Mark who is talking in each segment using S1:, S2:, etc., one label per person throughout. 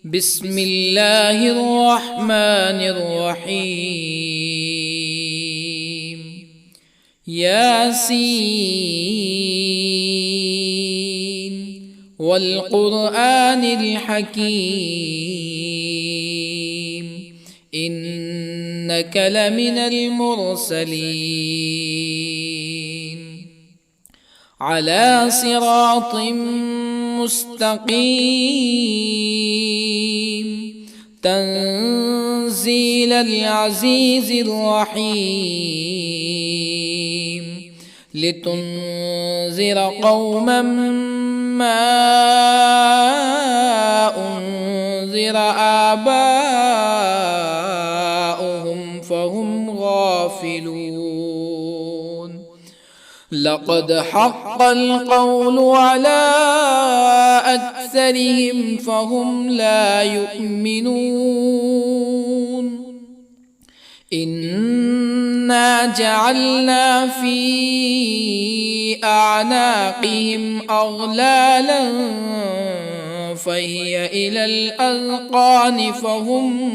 S1: بسم الله الرحمن الرحيم. ياسين والقرآن الحكيم إنك لمن المرسلين على صراط مستقيم تنزيل العزيز الرحيم لتنذر قوما ما أنذر آباؤهم فهم غافلون. لقد حق القول على أكثرهم فهم لا يؤمنون. إنا جعلنا في أعناقهم أغلالا فهي إلى الأذقان فهم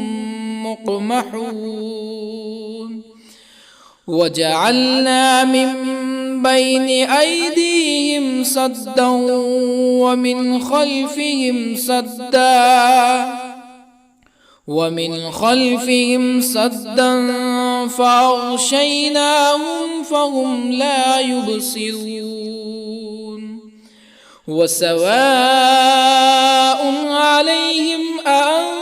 S1: مقمحون. وجعلنا من بين أيديهم سدا ومن خلفهم سدا فأغشيناهم فهم لا يبصرون. وسواء عليهم أأنذرتهم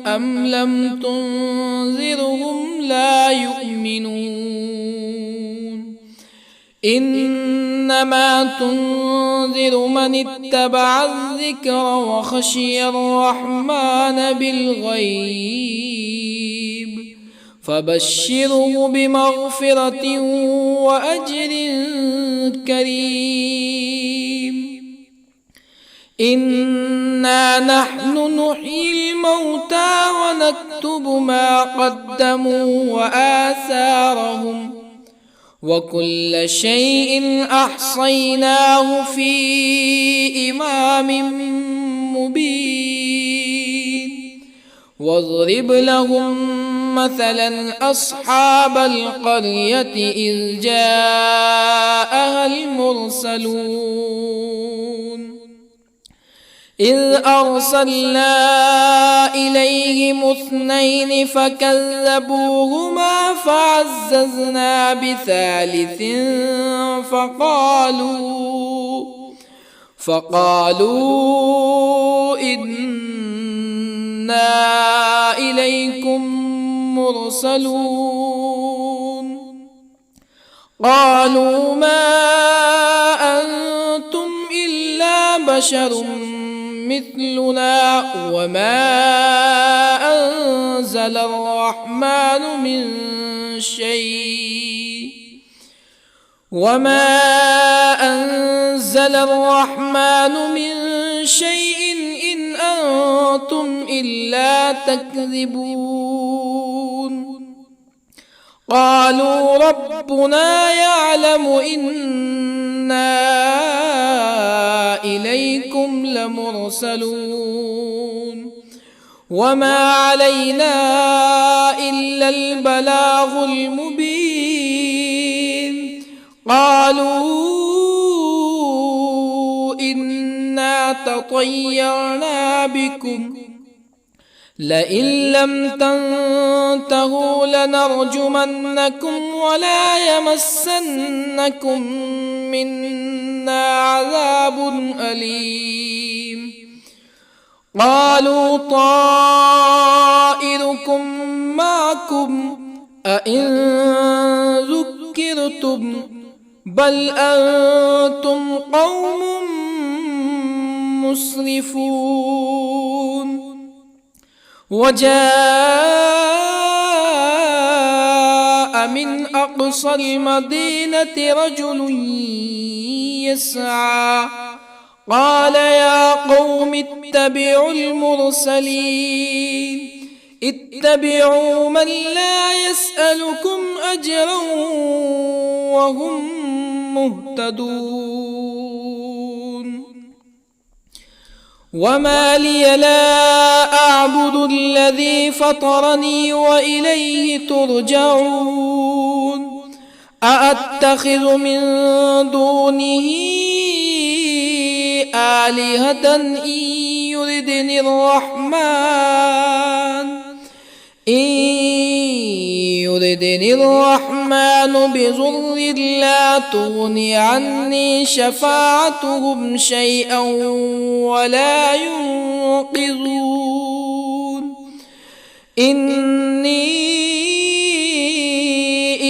S1: أم لم تنذرهم لا يؤمنون. إنما تنذر من اتبع الذكر وخشي الرحمن بالغيب فبشره بمغفرة وأجر كريم. إنا نحن نحيي الموتى ونكتب ما قدموا وآثارهم وكل شيء أحصيناه في إمام مبين. واضرب لهم مثلا أصحاب القرية إذ جاءها المرسلون إذ أرسلنا إليهم اثنين فكذبوهما فعززنا بثالث فقالوا إنا إليكم مرسلون. قالوا ما أنتم إلا بشر مثلنا وما أنزل الرحمن من شيء إن أنتم إلا تكذبون. قالوا ربنا يعلم إنا إليكم لمرسلون وما علينا إلا البلاغ المبين. قالوا إنا تطيرنا بكم لئن لم تنتهوا لنرجمنكم ولا يمسنكم منا عذاب أليم. قالوا طائركم معكم أئن ذكرتم بل أنتم قوم مسرفون. وجاء من أقصى المدينة رجل يسعى قال يا قوم اتبعوا المرسلين اتبعوا من لا يسألكم أجرا وهم مهتدون. وما لي لا أعبد الذي فطرني وإليه ترجعون أأتخذ من دونه آلهة يردني الرحمن بضر لا تغن عني شفاعتهم شيئا ولا ينقذون إني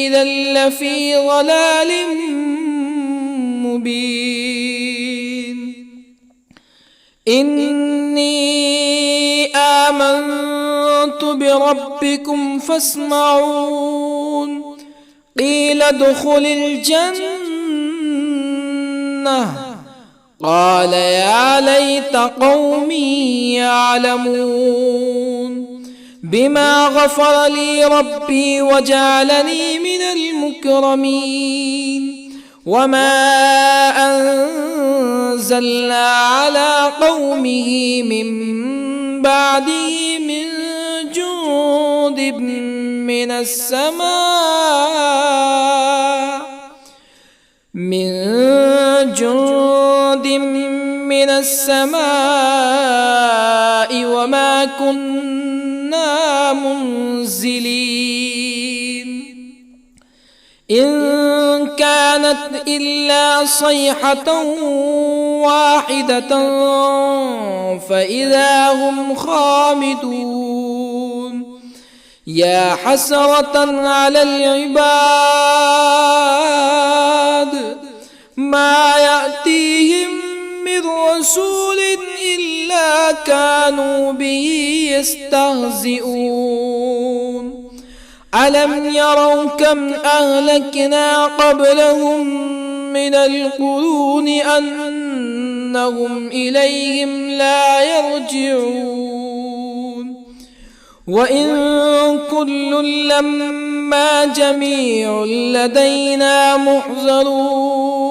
S1: إذا لفي ضلال مبين إني آمنت بربكم فاسمعون قيل ادخل الجنة قال يا ليت قومي يعلمون بما غفر لي ربي وجعلني من المكرمين وما أنزلنا على قومه من بعده من جند من السماء وما كنا منزلين إن كانت إلا صيحة واحدة فإذا هم خامدون يا حسرة على العباد ما يأتيهم من رسول إلا كانوا به يستهزئون ألم يروا كم أهلكنا قبلهم من القرون أنهم إليهم لا يرجعون وإن كل لما جميع لدينا محضرون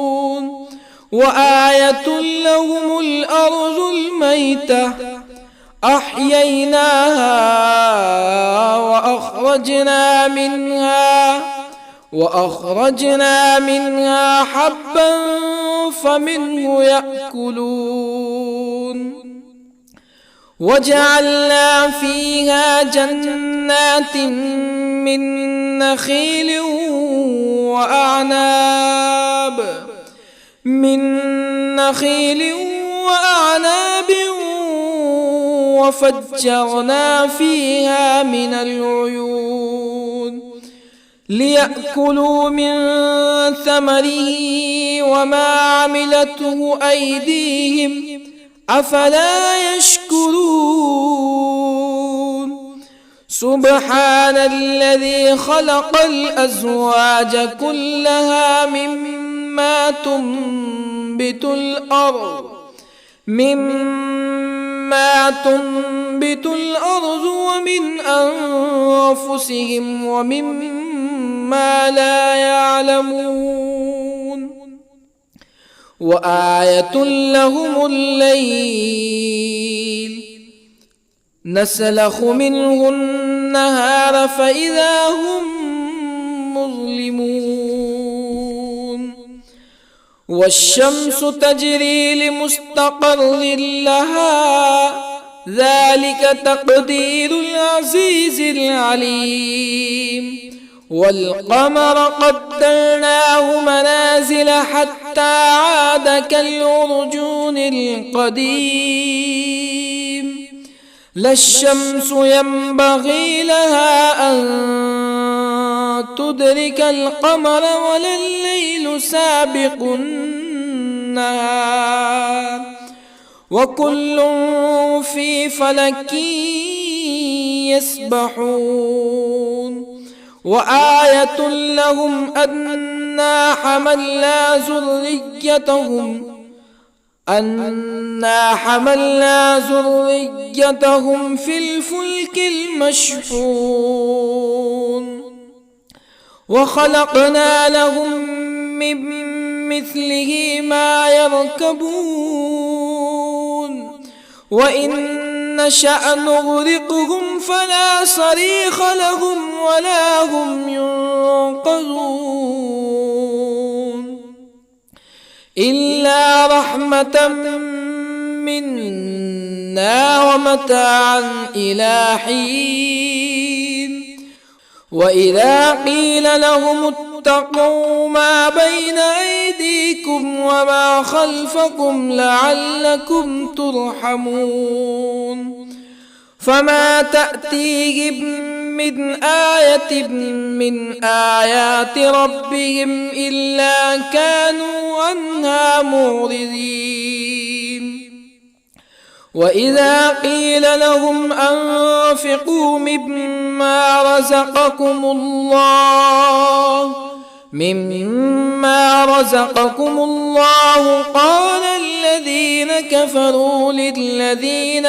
S1: وآية لهم الأرض الميتة أحييناها وأخرجنا منها حبا فمنه يأكلون وجعلنا فيها جنات من نخيل وأعناب وفجرنا فيها من العيون ليأكلوا من ثمره وما عملته أيديهم أفلا يشكرون سبحان الذي خلق الأزواج كلها مما تنبت الأرض ومن أنفسهم ومما لا يعلمون وآية لهم الليل نسلخ منه النهار فإذا هم مظلمون والشمس تجري لمستقر لها ذلك تقدير العزيز العليم والقمر قدرناه منازل حتى عاد كالعرجون القديم لا الشمس ينبغي لها أن تدرك القمر ولا الليل سابق النهار وكل في فلك يسبحون وآية لهم أنا حملنا ذريتهم في الفلك المشحون وخلقنا لهم من مثله ما يركبون وإن نشأ نغرقهم فلا صريخ لهم ولا هم ينقذون إلا رحمة منا ومتاعا إلى حين وإذا قيل لهم اتقوا ما بين أيديكم وما خلفكم لعلكم ترحمون فما تأتيهم من آية من آيات ربهم إلا كانوا عنها معرضين وإذا قيل لهم أنفقوا مما رزقكم الله قال الذين كفروا للذين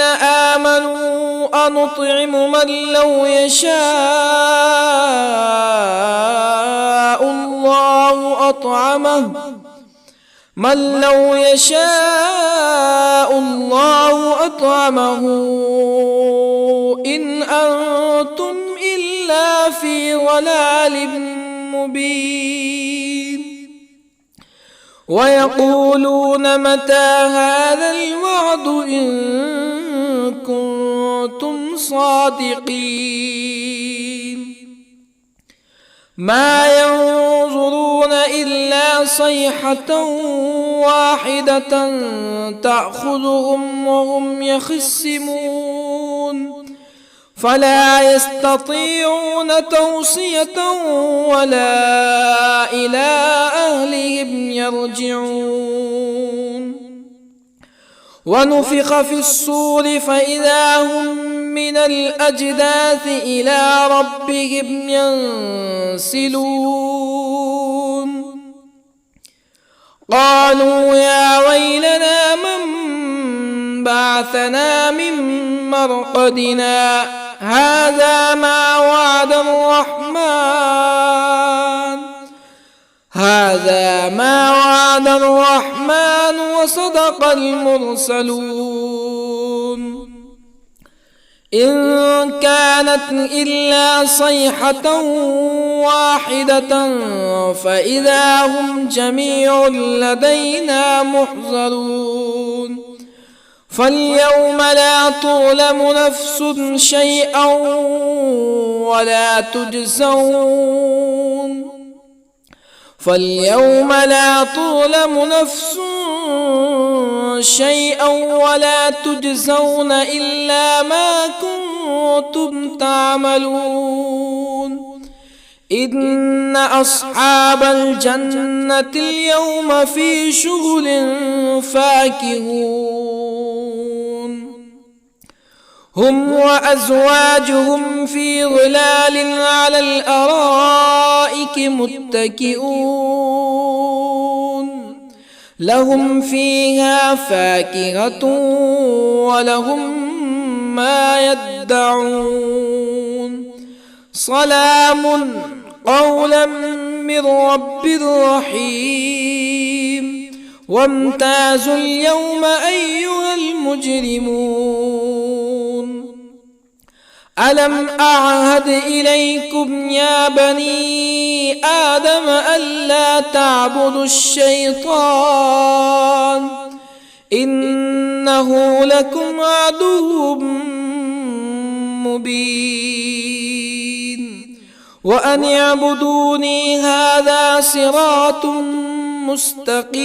S1: آمنوا أنطعم من لو يشاء الله أطعمه إن أنتم إلا في ضلال مبين ويقولون متى هذا الوعد إن كنتم صادقين ما ينظرون إلا صيحة واحدة تأخذهم وهم يخصمون فلا يستطيعون توصية ولا إلى أهلهم يرجعون ونفخ في الصور فإذا هم من الأجداث إلى ربهم ينسلون قالوا يا ويلنا من بعثنا من مرقدنا هذا ما وعد الرحمن وصدق المرسلون إن كانت إلا صيحة واحدة فإذا هم جميع لدينا محضرون فاليوم لا تظلم نفس شيئا ولا تجزون إلا ما كنتم تعملون إن أصحاب الجنة اليوم في شغل فاكهون هم وأزواجهم في ظلال على الأرائك متكئون لهم فيها فاكهة ولهم ما يدعون سلام قولا من رب رحيم وامتازوا اليوم أيها المجرمون ألم أعهد إليكم يا بني آدم ألا تعبدوا الشيطان إنه لكم عدو مبين وأن اعبدوني هذا صراط مستقيم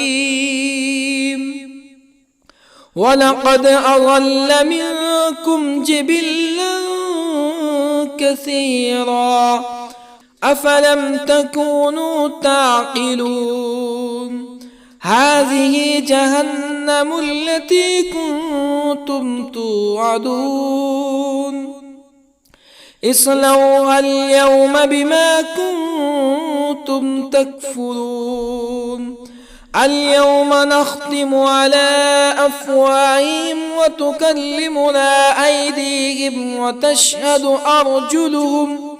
S1: ولقد أضل منكم جبلا كثيرا أفلم تكونوا تعقلون هذه جهنم التي كنتم توعدون اصلوها اليوم بما كنتم تكفرون اليوم نختم على أفواههم وتكلمنا أيديهم وتشهد أرجلهم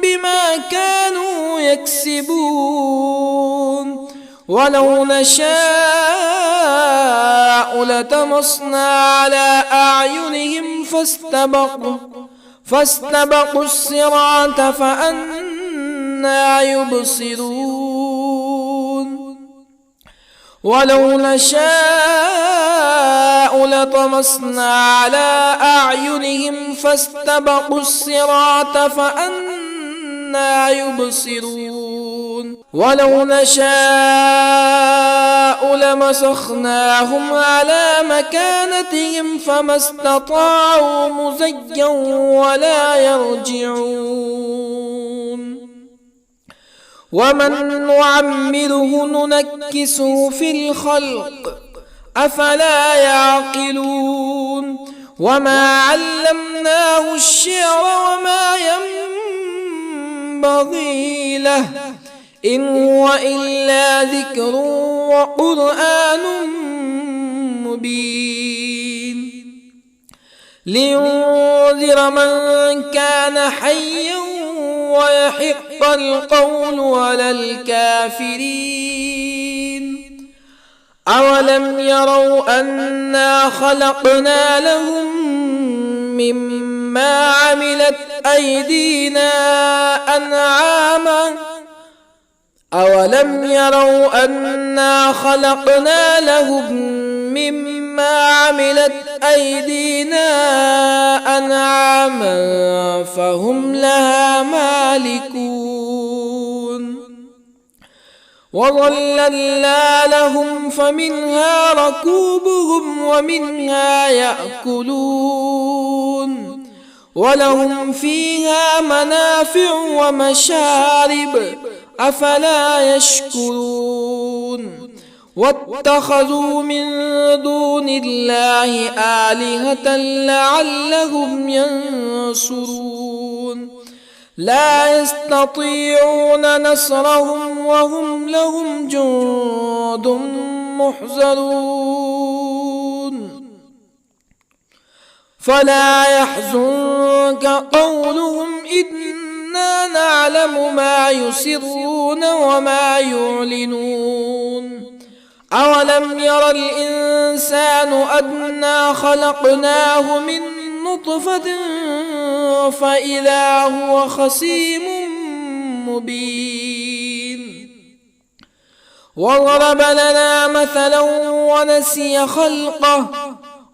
S1: بما كانوا يكسبون ولو نشاء لطمسنا على أعينهم فاستبقوا الصراط فأنى يبصرون ولو نشاء لطمسنا على أعينهم فاستبقوا الصراط فأنى يبصرون ولو نشاء لمسخناهم على مكانتهم فما استطاعوا مزيا ولا يرجعون ومن نعمره ننكسه في الخلق أفلا يعقلون وما علمناه الشعر وما ينبغي له إن هو إلا ذكر وقرآن مبين لينذر من كان حيا ويحق القول على الكافرين أولم يروا أنا خلقنا لهم مما عملت أيدينا أنعاما أولم يروا أنا خلقنا لهم مما عملت أيدينا أنعاما فهم لها مالكون وظللنا لهم فمنها ركوبهم ومنها يأكلون ولهم فيها منافع ومشارب أفلا يشكرون واتخذوا من دون الله آلهة لعلهم ينصرون لا يستطيعون نصرهم وهم لهم جند محضرون فلا يحزنك قولهم إنا نعلم ما يسرون وما يعلنون أولم ير الإنسان أنا خلقناه من نطفة فإذا هو خصيم مبين وضرب لنا مثلا ونسي خلقه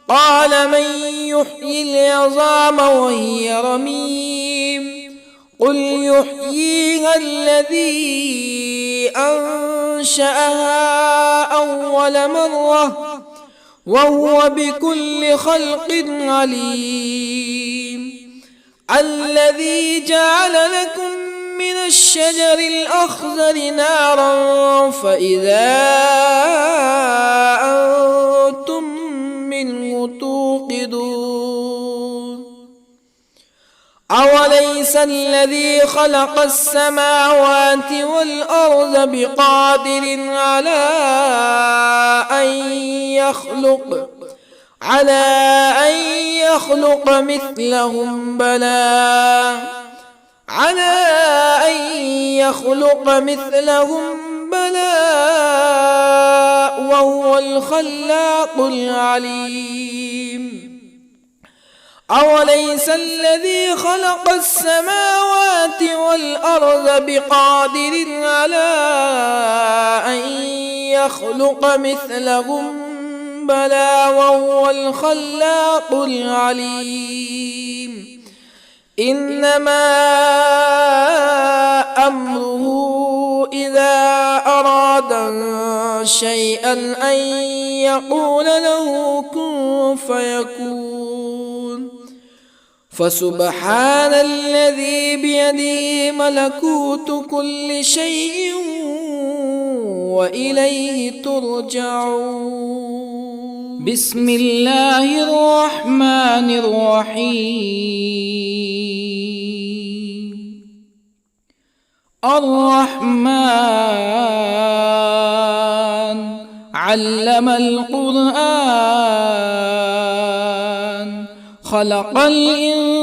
S1: قال من يحيي العظام وهي رميم قل يحييها الذي أنشأها أول مرة وهو بكل خلق عليم الذي جعل لكم من الشجر الأخضر نارا فإذا أنتم منه توقدون أوليس الذي خلق السماوات والأرض بقادر على أن يخلق مثلهم بلى وهو الخلاق العليم أوليس الذي خلق السماوات والأرض بقادر على أن يخلق مثلهم بلى وهو الخلاق العليم إنما أمره إذا أراد شيئا أن يقول له كن فيكون فسبحان الذي بيده ملكوت كل شيء وإليه ترجعون بسم الله الرحمن الرحيم الرحمن علم القرآن خلق الإنسان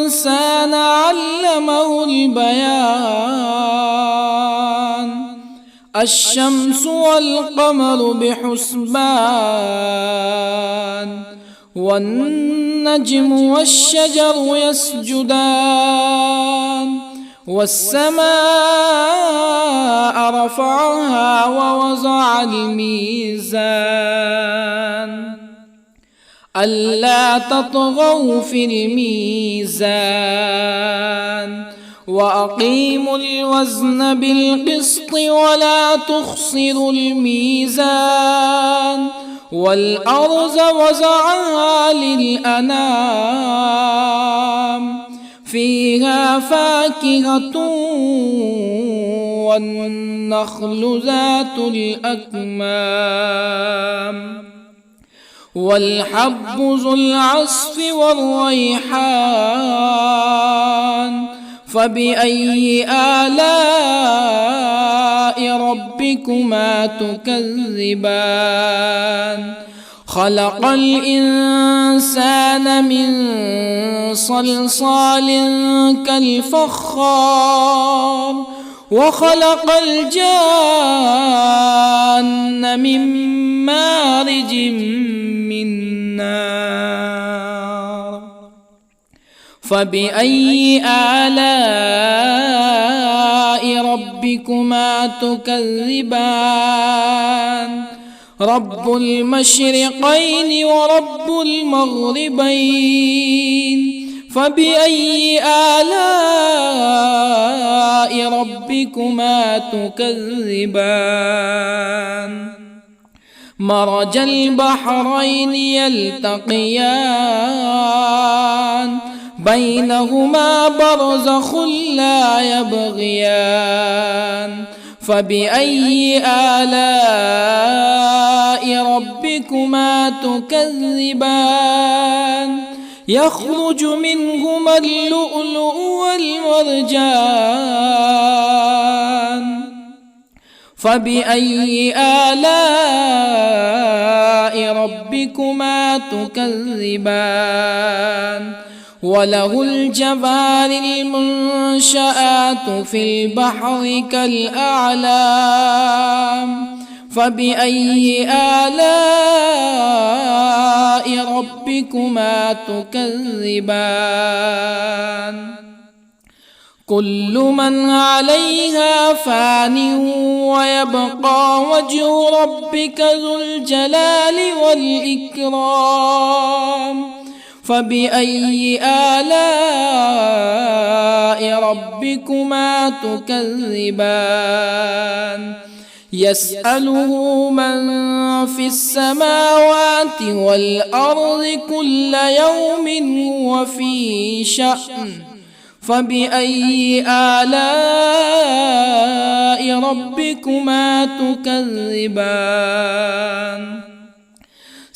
S1: الإنسان علمه البيان الشمس والقمر بحسبان والنجم والشجر يسجدان والسماء رفعها ووضع الميزان ألا تطغوا في الميزان وأقيموا الوزن بالقسط ولا تخسروا الميزان والأرض وضعها للأنام فيها فاكهة والنخل ذات الأكمام والحب ذو العصف والريحان فبأي آلاء ربكما تكذبان خلق الإنسان من صلصال كالفخار وخلق الجان من مارج من نار فبأي آلاء ربكما تكذبان رب المشرقين ورب المغربين فبأي آلاء ربكما تكذبان مرج البحرين يلتقيان بينهما برزخ لا يبغيان فبأي آلاء ربكما تكذبان يخرج منهما اللؤلؤ والمرجان فبأي آلاء ربكما تكذبان وله الجوار المنشآت في البحر كالأعلام فبأي آلاء ربكما تكذبان كل من عليها فان ويبقى وجه ربك ذو الجلال والإكرام فبأي آلاء ربكما تكذبان يسأله من في السماوات والأرض كل يوم هو في شأن فبأي آلاء ربكما تكذبان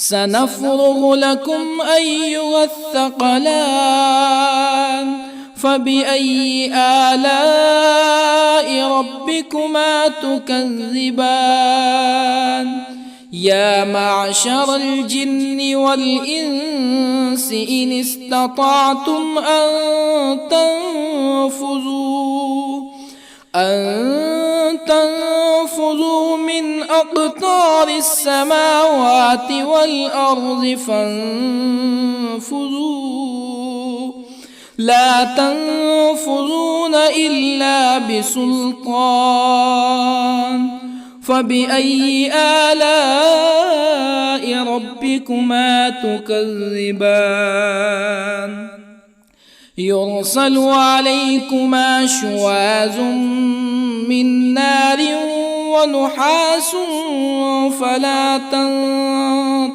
S1: سنفرغ لكم أيها الثقلان فبأي آلاء ربكما تكذبان يا معشر الجن والإنس إن استطعتم أن تنفذوا من أقطار السماوات والأرض فانفذوا لا تنفذون إلا بسلطان فبأي آلاء ربكما تكذبان يرسل عليكما شواظ من نار ونحاس فلا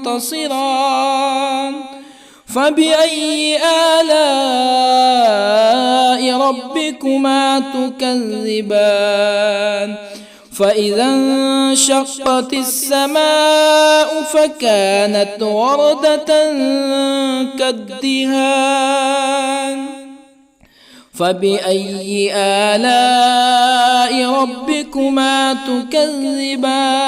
S1: تنتصران فبأي آلاء ربكما تكذبان فإذا انشقت السماء فكانت وردة كالدهان فبأي آلاء ربكما تكذبان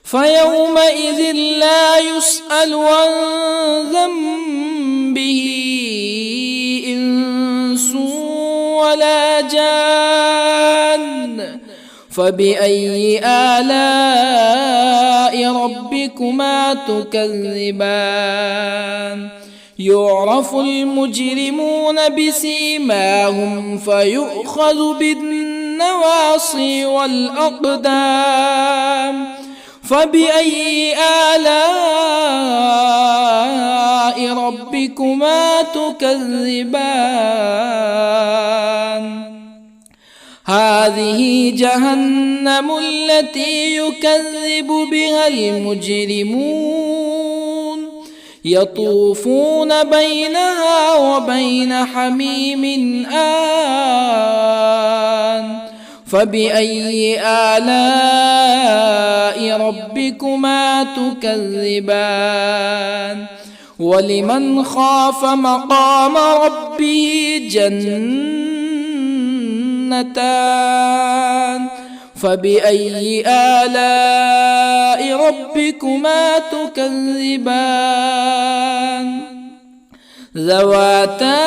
S1: فيومئذ لا يسأل عن ذنبه به إنس ولا جان فبأي آلاء ربكما تكذبان يعرف المجرمون بسيماهم فيؤخذ بالنواصي والأقدام فبأي آلاء ربكما تكذبان هذه جهنم التي يكذب بها المجرمون يطوفون بينها وبين حميم آن فبأي آلاء ربكما تكذبان ولمن خاف مقام ربه جنتان فبأي آلاء ربكما تكذبان ذواتا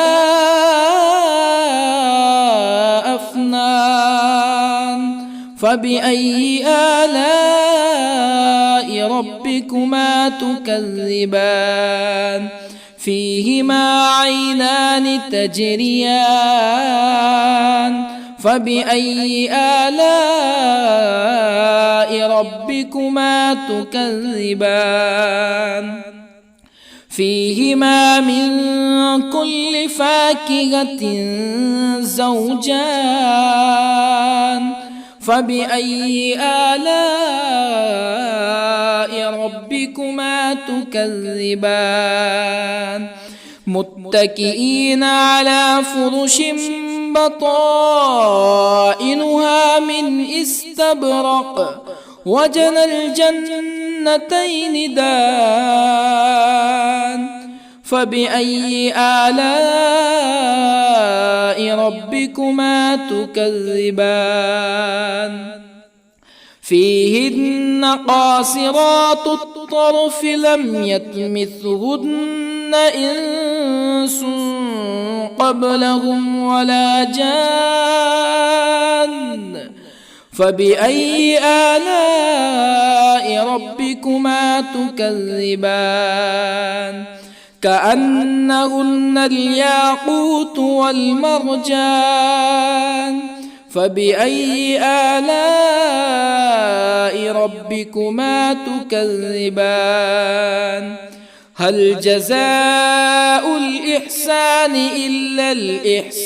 S1: أفنان فبأي آلاء ربكما تكذبان فيهما عينان تجريان فبأي آلاء ربكما تكذبان فيهما من كل فاكهة زوجان فبأي آلاء ربكما تكذبان متكئين على فرش بطائنها من استبرق وجنى الجنتين دان فبأي آلاء ربكما تكذبان فيهن قاصرات الطرف لم يطمثهن إنس قبلهم ولا جان فبأي آلاء ربكما تكذبان كأنهن الياقوت والمرجان فبأي آلاء ربكما تكذبان هل جزاء الإحسان إلا الإحسان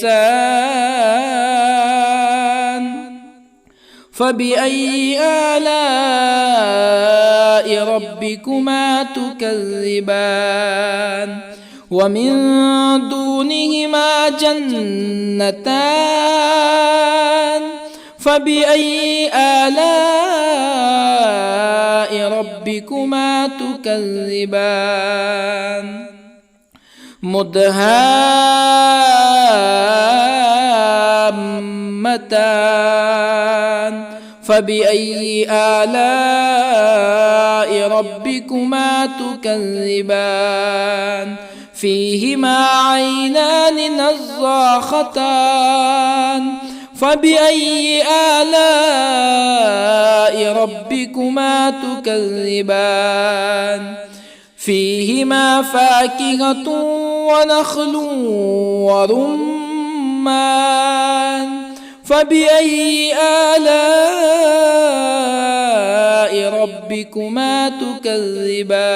S1: فبأي آلاء ربكما تكذبان ومن دونهما جنتان فبأي آلاء ربكما تكذبان مدهامتان فبأي آلاء ربكما تكذبان فيهما عينان نضاختان فبأي آلاء ربكما تكذبان فيهما فاكهة ونخل ورمان فبأي آلاء ربكما تكذبان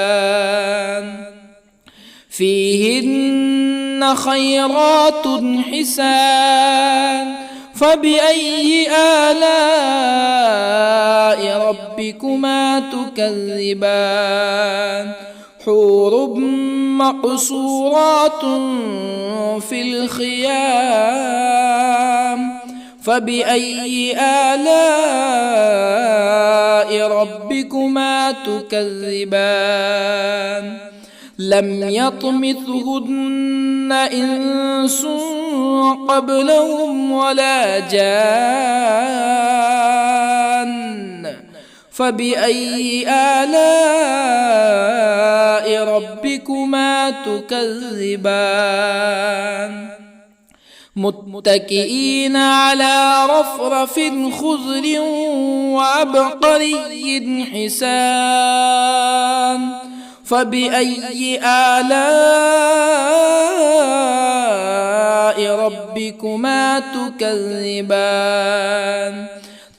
S1: فيهن خيرات حسان فبأي آلاء ربكما تكذبان حور مقصورات في الخيام فبأي آلاء ربكما تكذبان لم يطمثهن إنس قبلهم ولا جان فبأي آلاء ربكما تكذبان متكئين على رفرف خضر وعبقري حسان فبأي آلاء ربكما تكذبان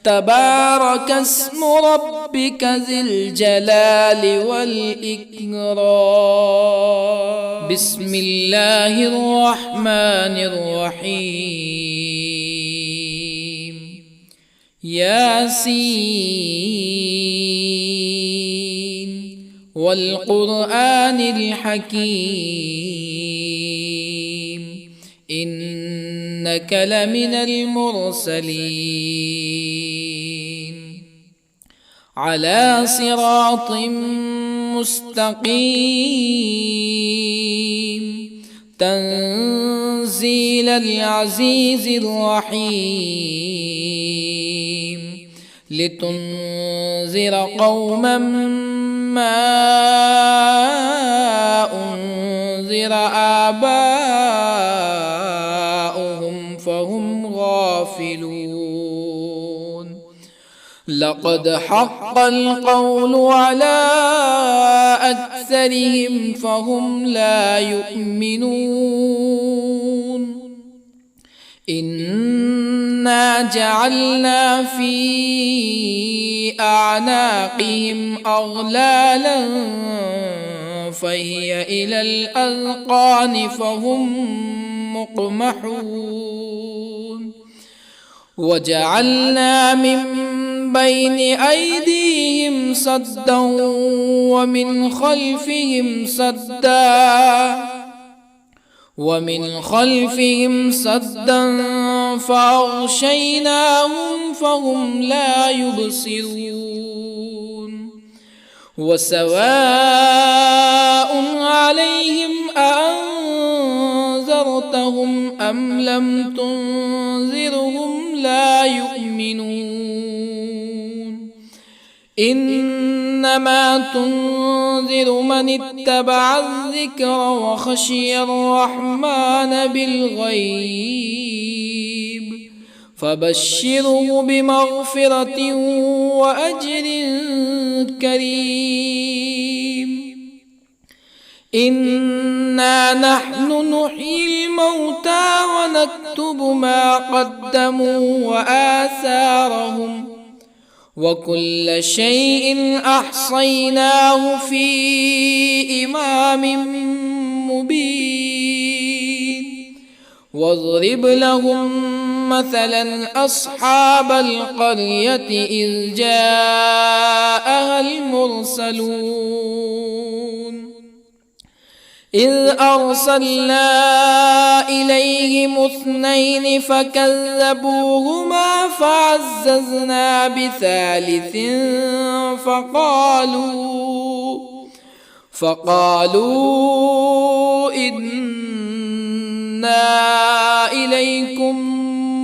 S1: تبارك اسم ربك ذي الجلال والإكرام بسم الله الرحمن الرحيم ياسين والقرآن الحكيم إنك لمن المرسلين على صراط مستقيم تنزيل العزيز الرحيم لتنذر قوما ما أنذر آباؤهم فهم غافلون لقد حق القول على أكثرهم فهم لا يؤمنون إنا جعلنا في أعناقهم أغلالا فهي إلى الأذقان فهم مقمحون وجعلنا من بين أيديهم سدا ومن خلفهم سدا فأغشيناهم فهم لا يبصرون وسواء عليهم أأنذرتهم أم لم تنذرهم لا يؤمنون إنما تنذر من اتبع الذكر وخشي الرحمن بالغيب فبشره بمغفرة وأجر كريم إنا نحن نحيي الموتى ونكتب ما قدموا وآثارهم وكل شيء أحصيناه في إمام مبين واضرب لهم مثلا أصحاب القرية إذ جاءها المرسلون إذ أرسلنا إليهم اثنين فكذبوهما فعززنا بثالث فقالوا إنا إليكم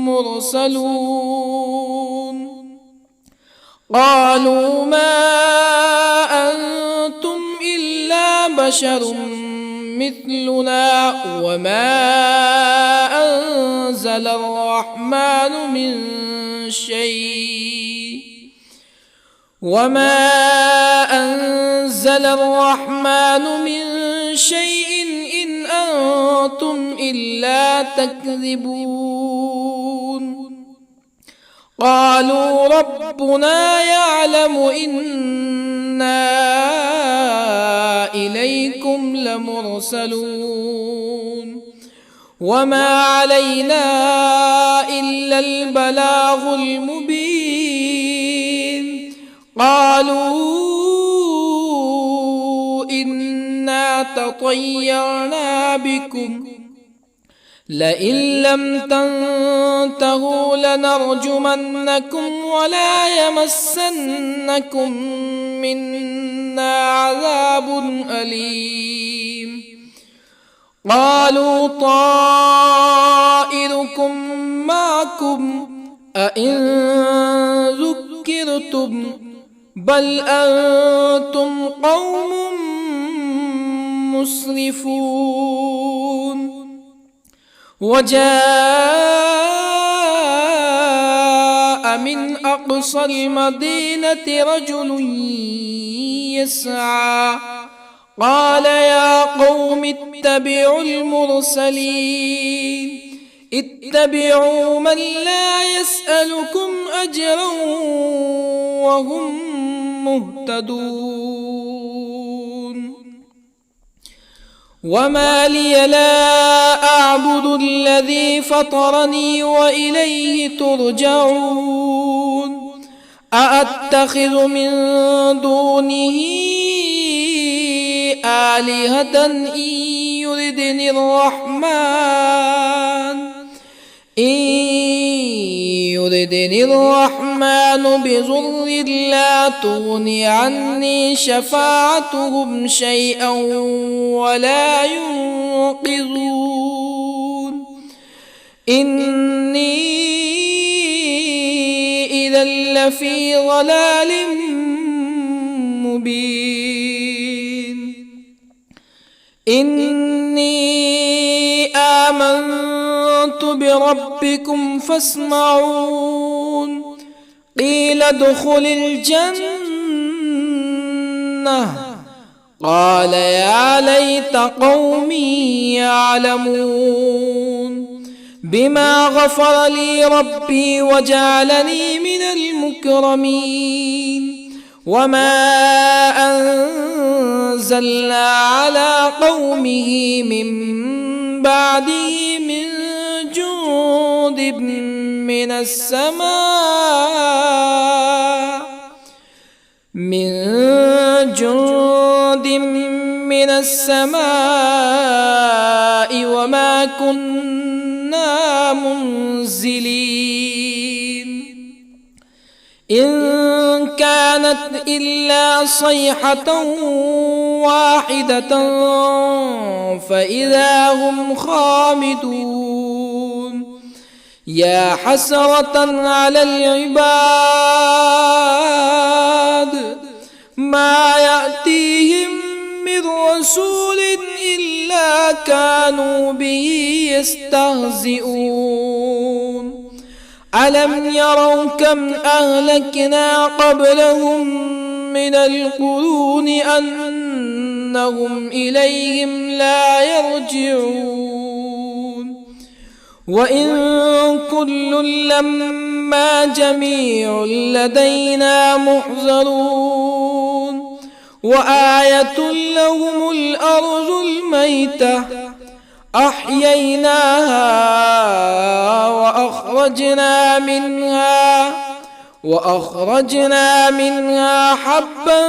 S1: مرسلون قالوا ما أنتم إلا بشر مثلنا وما أنزل الرحمن من شيء إن أنتم إلا تكذبون قالوا ربنا يعلم إنا إليكم لمرسلون وما علينا إلا البلاغ المبين قالوا إنا تطيرنا بكم لئن لم تنتهوا لنرجمنكم ولا يمسنكم منا عذاب أليم قالوا طائركم معكم أئن ذكرتم بل أنتم قوم مسرفون. وجاء من أقصى المدينة رجل يسعى قال يا قوم اتبعوا المرسلين اتبعوا من لا يسألكم أجرا وهم مهتدون. وما لي لا أعبد الذي فطرني وإليه ترجعون. أأتخذ من دونه آلهة إن يردني الرحمن بضر لا تغني عني شفاعتهم شيئا ولا ينقذون. إني إذا لفي ضلال مبين. إني آمنت بربكم فاسمعون. قيل ادخل الجنة قال يا ليت قومي يعلمون. بما غفر لي ربي وجعلني من المكرمين. وما أنزلنا على قومه من بعده من جند من السماء وما كنا منزلين. إن كانت إلا صيحة واحدة فإذا هم خامدون. يا حسرة على العباد ما يأتيهم من رسول إلا كانوا به يستهزئون. ألم يروا كم أهلكنا قبلهم من القرون أنهم إليهم لا يرجعون. وإن كل لما جميع لدينا محضرون. وآية لهم الأرض الميتة أحييناها وأخرجنا منها حبا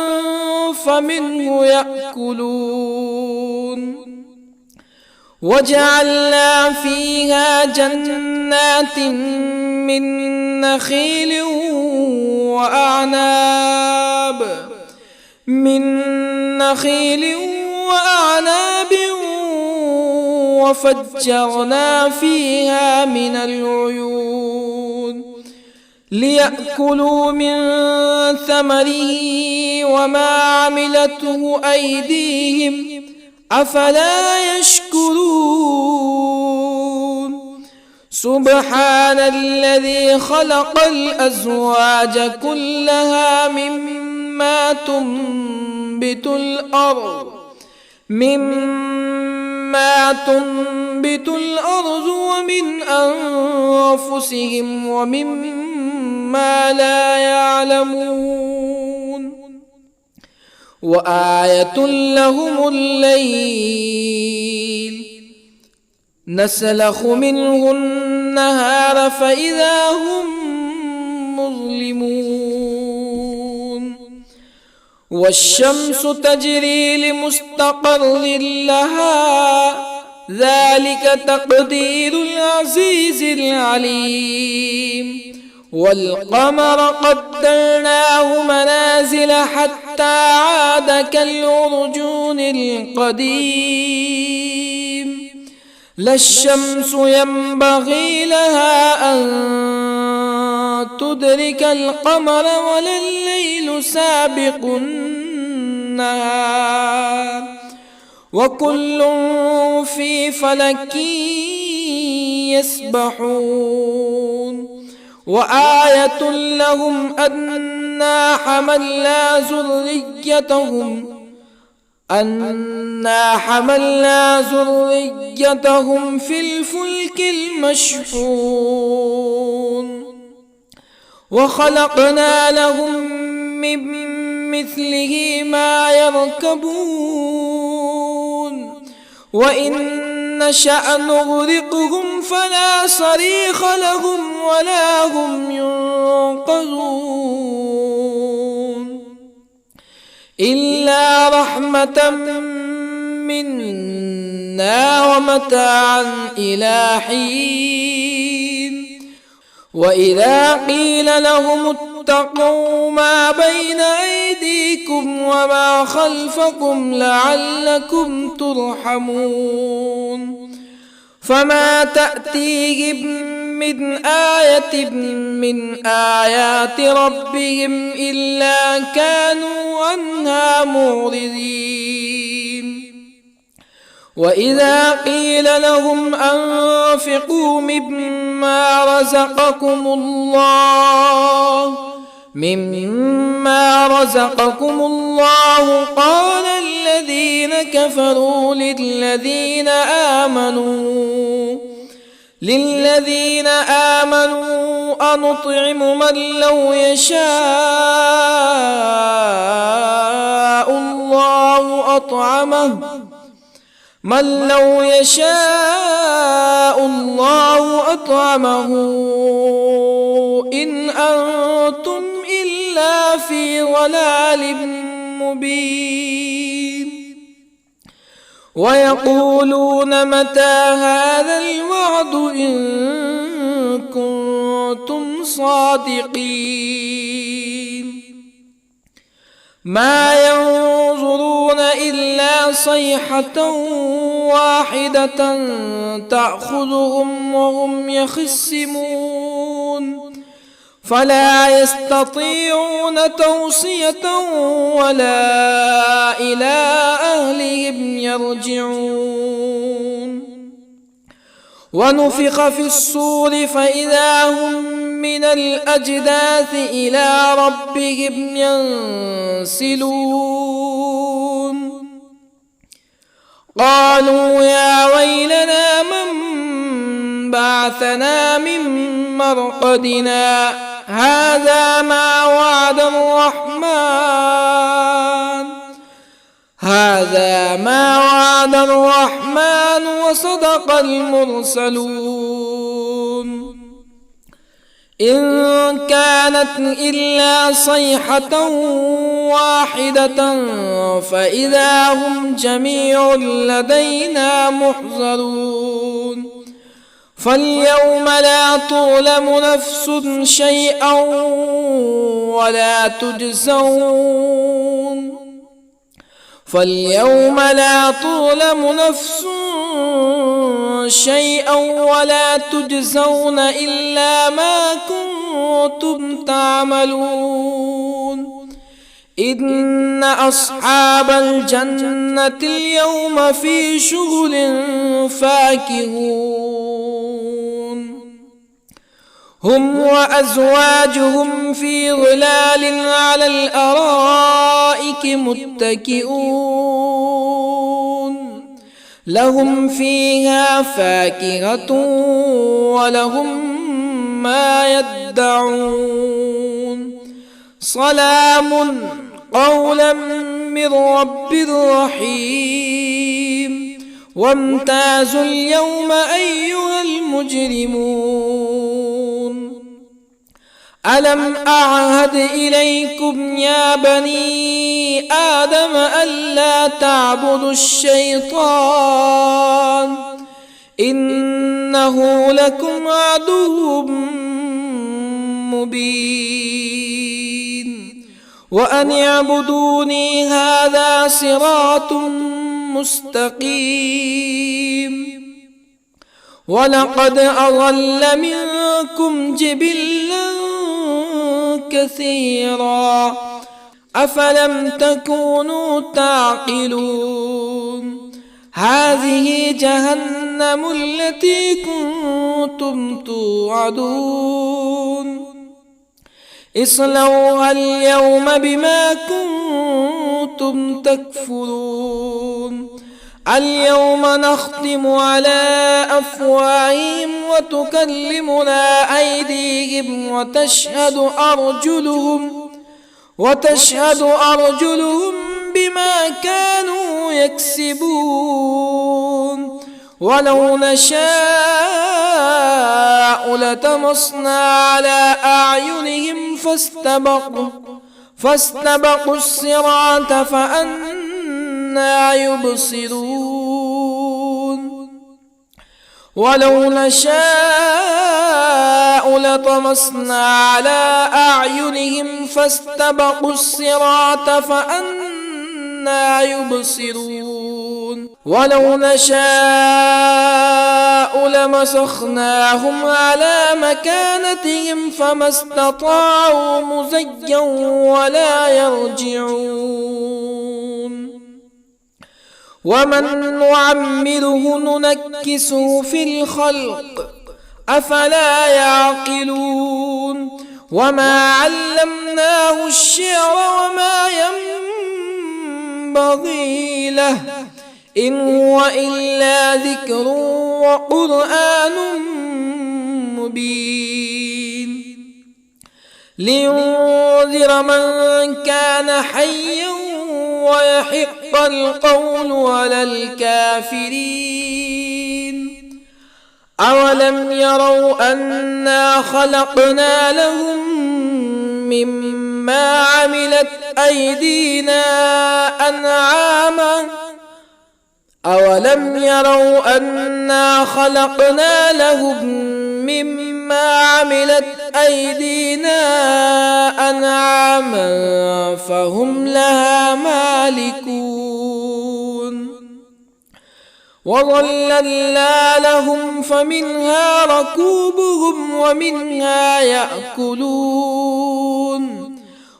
S1: فمنه يأكلون. وجعلنا فيها جنات من نخيل وأعناب وفجرنا فيها من العيون ليأكلوا من ثمره وما عملته أيديهم أفلا يشكرون. سبحان الذي خلق الأزواج كلها مما تنبت الأرض ومن أنفسهم ومما لا يعلمون. وآية لهم الليل نسلخ منه النهار فإذا هم مظلمون. والشمس تجري لمستقر لها ذلك تقدير العزيز العليم. والقمر قدرناه منازل حتى عاد كالعرجون القديم. لا الشمس ينبغي لها أن تدرك القمر ولا الليل سابق النهار وكل في فلك يسبحون وآية لهم أنا حملنا ذريتهم في الفلك المشحون وخلقنا لهم من مثله ما يركبون وإن نشأ نغرقهم فلا صريخ لهم ولا هم ينقذون إلا رحمة منا ومتاعا إلى حين وإذا قيل لهم اتقوا ما بين أيديكم وما خلفكم لعلكم ترحمون فما تأتيهم من آية من آيات ربهم إلا كانوا عنها معرضين وإذا قيل لهم أنفقوا مما رزقكم الله قال الذين كفروا للذين آمنوا أنطعم من لو يشاء الله أطعمه إن أنتم إلا في ضلال مبين ويقولون متى هذا الوعد إن كنتم صادقين ما ينظرون إلا صيحة واحدة تأخذهم وهم يخصمون فلا يستطيعون توصية ولا إلى أهلهم يرجعون ونفخ في الصور فإذا هم من الأجداث إلى ربهم ينسلون قالوا يا ويلنا من بعثنا من مرقدنا هذا ما وعد الرحمن وصدق المرسلون إن كانت إلا صيحة واحدة فإذا هم جميع لدينا محضرون فاليوم لا تظلم نفس شيئا ولا تجزون إلا ما كنتم تعملون إن أصحاب الجنة اليوم في شغل فاكهون هم وأزواجهم في ظلال على الأرائك متكئون لهم فيها فاكهة ولهم ما يدعون سلام قولا من رب رحيم وامتازوا اليوم أيها المجرمون ألم أعهد إليكم يا بني آدم ألا تعبدوا الشيطان إنه لكم عدو مبين وأن اعبدوني هذا صراط مستقيم ولقد أضل منكم جبلا كثيرا أفلم تكونوا تعقلون هذه جهنم التي كنتم توعدون اصلوها اليوم بما كنتم تكفرون اليوم نختم على أفواههم وتكلمنا أيديهم وتشهد أرجلهم بما كانوا يكسبون ولو نشاء لطمسنا على أعينهم فاستبقوا الصراط فأنى يبصرون ولو نشاء لطمسنا على أعينهم فاستبقوا الصراط فأنى يبصرون ولو نشاء لمسخناهم على مكانتهم فما استطاعوا مزيا ولا يرجعون ومن نعمره ننكسه في الخلق أفلا يعقلون وما علمناه الشعر وما ينبغي له إن هو إلا ذكر وقرآن مبين لينذر من كان حيا ويحق القول على الكافرين أولم يروا أنا خلقنا لهم مما عملت أيدينا أنعاما أولم يروا أنا خلقنا لهم مما عملت أيدينا أنعاما فهم لها مالكون وظللنا لهم فمنها ركوبهم ومنها يأكلون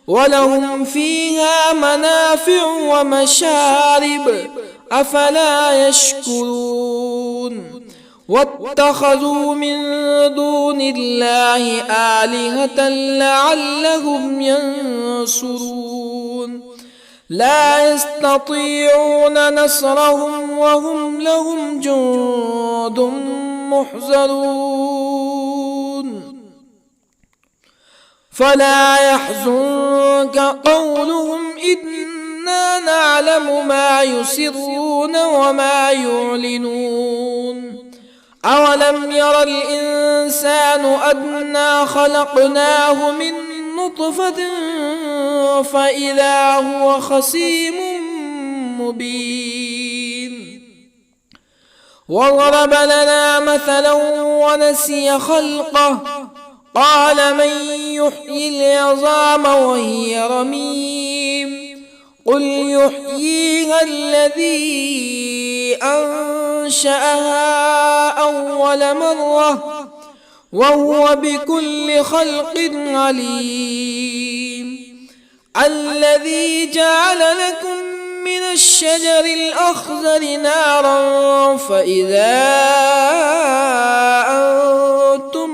S1: ولهم فيها منافع ومشارب أفلا يشكرون واتخذوا من دون الله آلهة لعلهم ينصرون لا يستطيعون نصرهم وهم لهم جند محضرون فلا يحزنك قولهم إنا نعلم ما يسرون وما يعلنون أولم ير الإنسان أنا خلقناه من نطفة فإذا هو خصيم مبين وضرب لنا مثلا ونسي خلقه قال من يحيي العظام وهي رميم قل يحييها الذي أنشأها أول مرة وهو بكل خلق عليم الذي جعل لكم من الشجر الأخضر نارا فإذا أنتم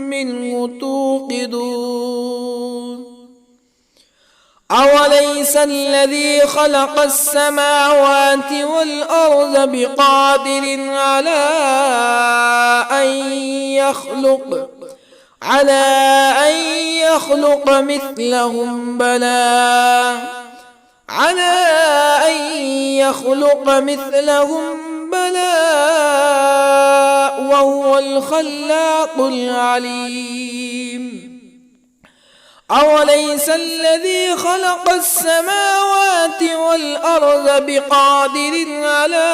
S1: منه توقدون أوليس الذي خلق السماوات والأرض بقادر على أن يخلق مثلهم بلى وهو الخلاق العليم أوليس الذي خلق السماوات والأرض بقادر على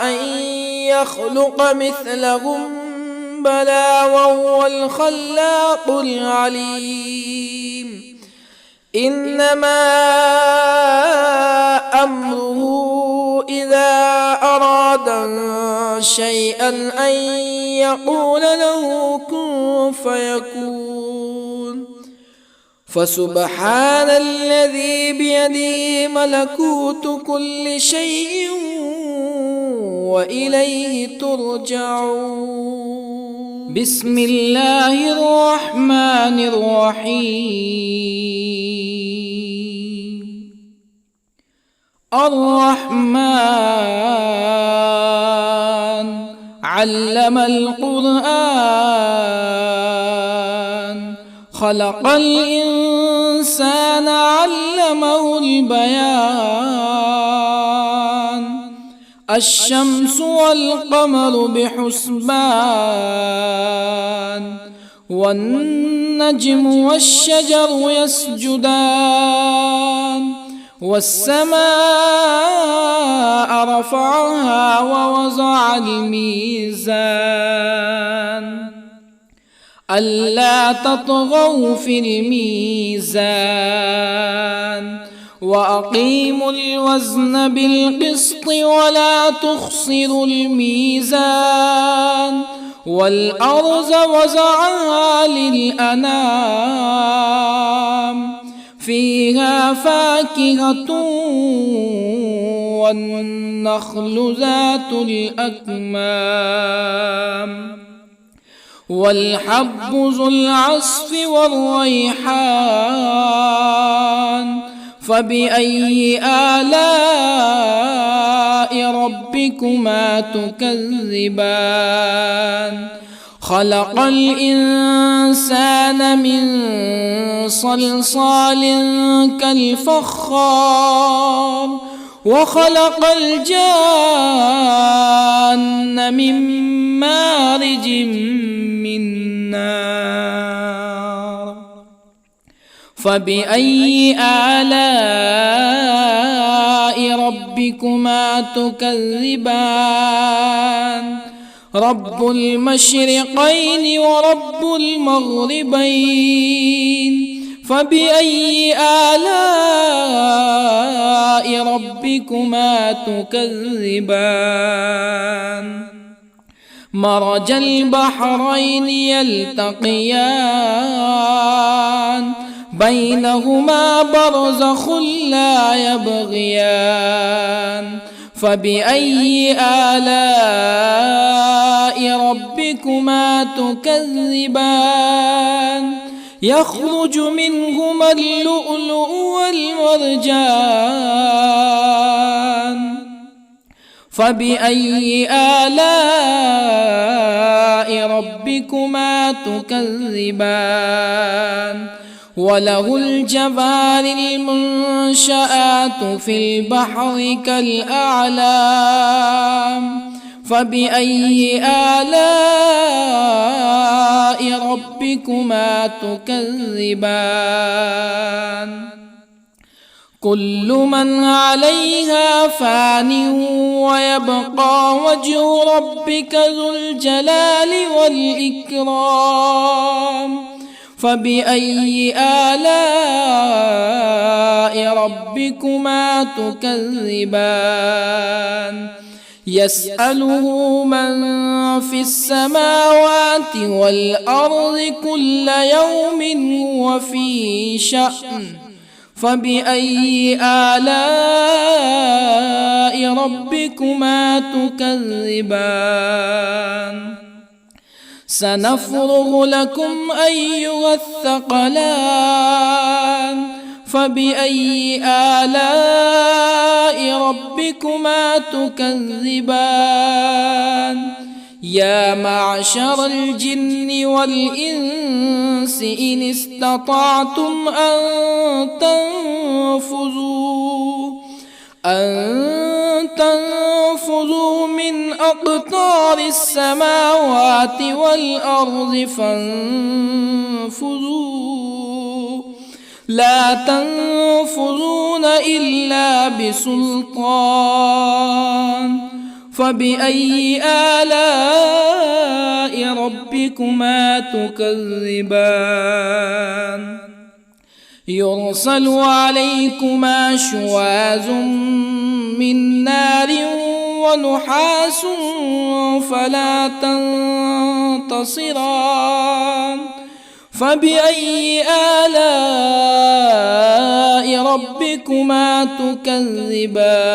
S1: أن يخلق مثلهم بلى وهو الخلاق العليم إنما أمره إذا أراد شيئا أن يقول له كن فيكون فسبحان الذي بيده ملكوت كل شيء وإليه ترجعون. بسم الله الرحمن الرحيم. الرحمن علم القرآن، خلق الإنسان علمه البيان. الشمس والقمر بحسبان، والنجم والشجر يسجدان. والسماء رفعها ووضع الميزان، ألا تطغوا في الميزان. وأقيموا الوزن بالقسط ولا تخسروا الميزان. والأرض وضعها للأنام، فيها فاكهة والنخل ذات الأكمام، والحب ذو العصف والريحان. فبأي آلاء ربكما تكذبان؟ خلق الإنسان من صلصال كالفخار، وخلق الجان من مارج من نار. فبأي آلاء ربكما تكذبان؟ رب المشرقين ورب المغربين. فبأي آلاء ربكما تكذبان؟ مرج البحرين يلتقيان، بينهما برزخ لا يبغيان. فبأي آلاء ربكما تكذبان؟ يخرج منهما اللؤلؤ والمرجان. فبأي آلاء ربكما تكذبان؟ وله الجوار المنشآت في البحر كالأعلام. فبأي آلاء ربكما تكذبان؟ كل من عليها فان ويبقى وجه ربك ذو الجلال والإكرام. فبأي آلاء ربكما تكذبان؟ يسأله من في السماوات والأرض كل يوم هو في شأن. فبأي آلاء ربكما تكذبان؟ سنفرغ لكم أيها الثقلان. فبأي آلاء ربكما تكذبان؟ يا معشر الجن والإنس إن استطعتم أن تنفذوا من أقطار السماوات والأرض فانفذوا، لا تنفذون إلا بسلطان. فبأي آلاء ربكما تكذبان؟ يرسل عليكما شواظ من نار ونحاس فلا تنتصران. فبأي آلاء ربكما تكذبان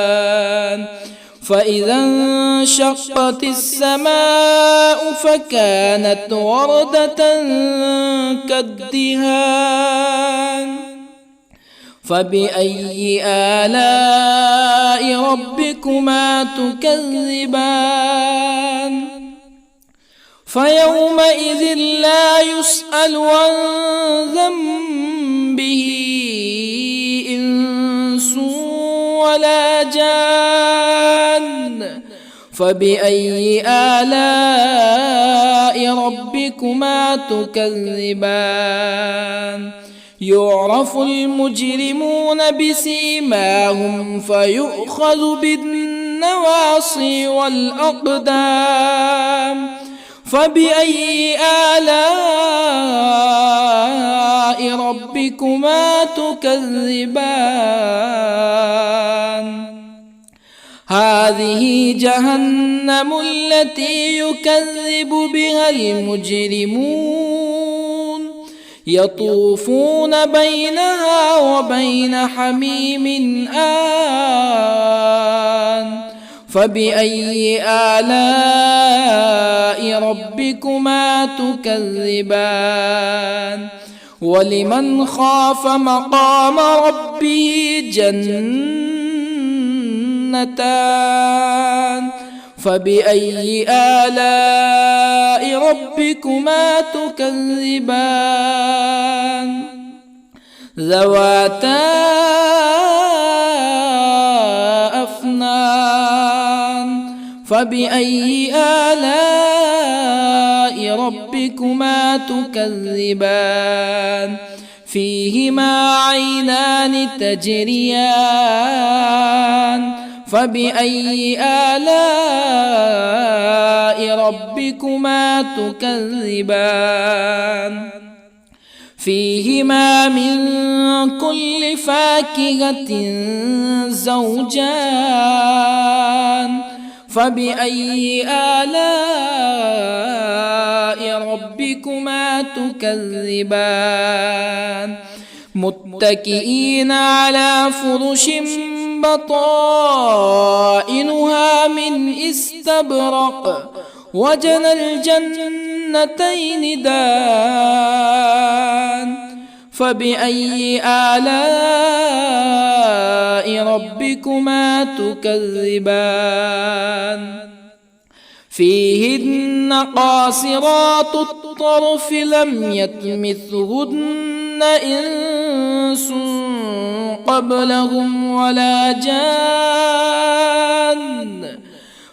S1: فإذا انشقت السماء فكانت وردة كالدهان فبأي آلاء ربكما تكذبان فيومئذ لا يسأل عن ذنبه إنس ولا جان فبأي آلاء ربكما تكذبان يعرف المجرمون بسيماهم فيؤخذ بالنواصي والأقدام فبأي آلاء ربكما تكذبان هذه جهنم التي يكذب بها المجرمون يطوفون بينها وبين حميم آن فبأي آلاء ربكما تكذبان ولمن خاف مقام ربه جنتان فبأي آلاء ربكما تكذبان ذواتا أفنان فبأي آلاء ربكما تكذبان فيهما عينان تجريان فبأي آلاء ربكما تكذبان فيهما من كل فاكهة زوجان فبأي آلاء ربكما تكذبان متكئين على فرش بطائنها من استبرق وجنى الجنتين دان فبأي آلاء ربكما تكذبان فيهن قاصرات الطرف لم يطمثهن إنس قبلهم ولا جان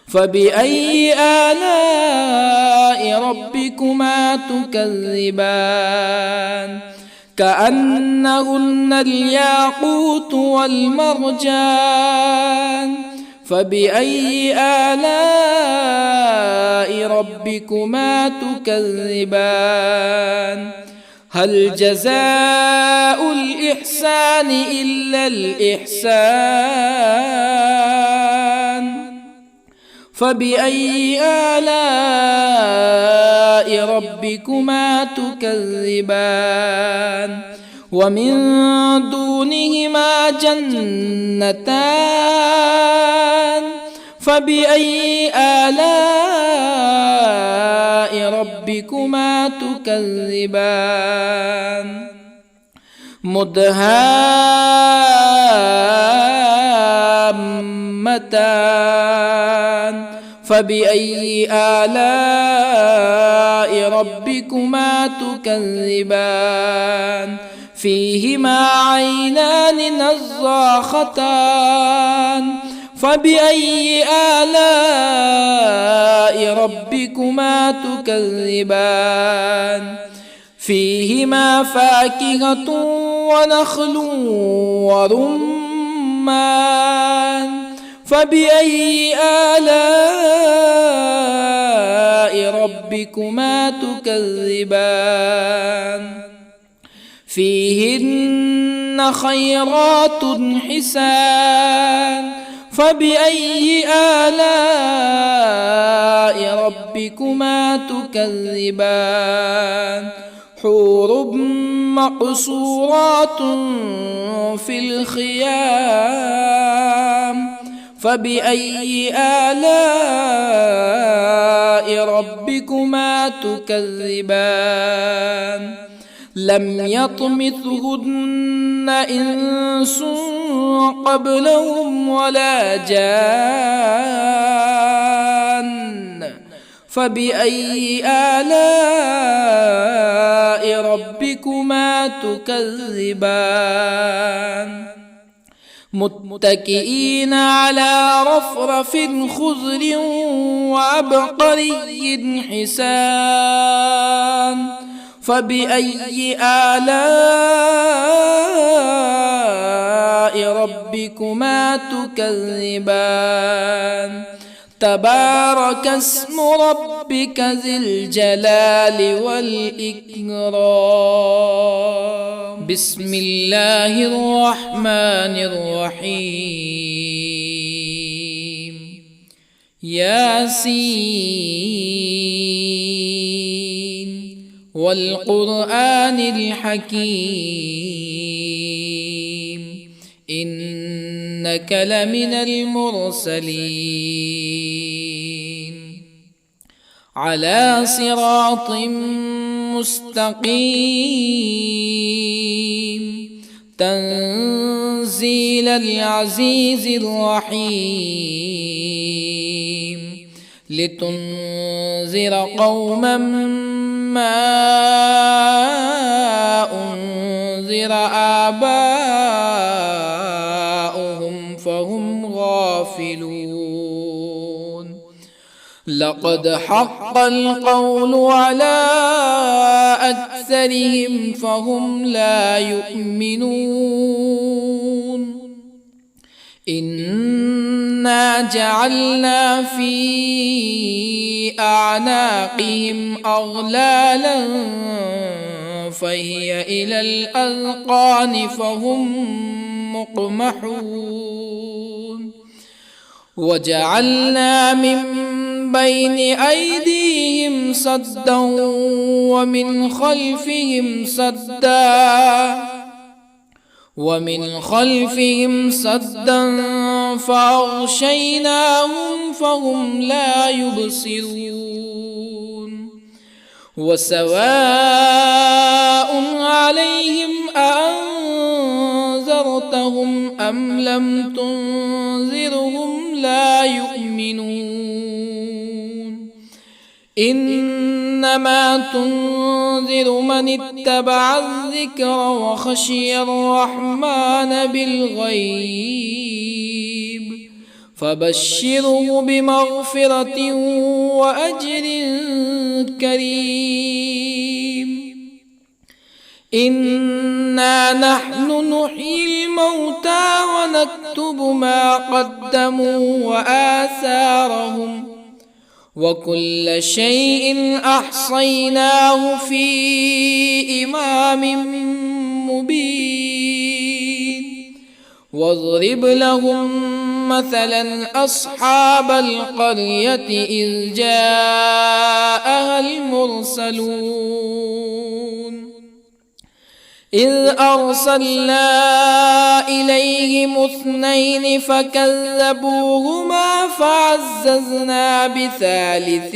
S1: فبأي آلاء ربكما تكذبان كأنهن الياقوت والمرجان فبأي آلاء ربكما تكذبان هل جزاء الإحسان إلا الإحسان فبأي آلاء ربكما تكذبان ومن دونهما جنتان فبأي آلاء ربكما تكذبان مدهامتان فبأي آلاء ربكما تكذبان فيهما عينان نضاختان فبأي آلاء ربكما تكذبان فيهما فاكهة ونخل ورمان فبأي آلاء ربكما تكذبان فيهن خيرات حسان فبأي آلاء ربكما تكذبان حور مقصورات في الخيام فبأي آلاء ربكما تكذبان لم يطمثهن إنس قبلهم ولا جان فبأي آلاء ربكما تكذبان متكئين على رفرف خضر وعبقري حسان فبأي آلاء ربكما تكذبان تبارك اسم ربك ذي الجلال والإكرام بسم الله الرحمن الرحيم ياسين والقرآن الحكيم إنك لمن المرسلين على صراط مستقيم تنزيل العزيز الرحيم لتنذر قوما ما أنذر آباؤهم فهم غافلون لقد حق القول على أكثرهم فهم لا يؤمنون إنا جعلنا في أعناقهم أغلالا فهي إلى الأذقان فهم مقمحون وجعلنا من بين أيديهم سدا ومن خلفهم سدا فأغشيناهم فهم لا يبصرون وسواء عليهم أأنذرتهم أم لم تنذرهم لا يؤمنون إنما تنذر من اتبع الذكر وخشي الرحمن بالغيب فبشره بمغفرة وأجر كريم إنا نحن نحيي الموتى ونكتب ما قدموا وآثارهم وكل شيء أحصيناه في إمام مبين واضرب لهم مثلا أصحاب القرية إذ جاءها المرسلون إذ أرسلنا إليهم اثنين فكذبوهما فعززنا بثالث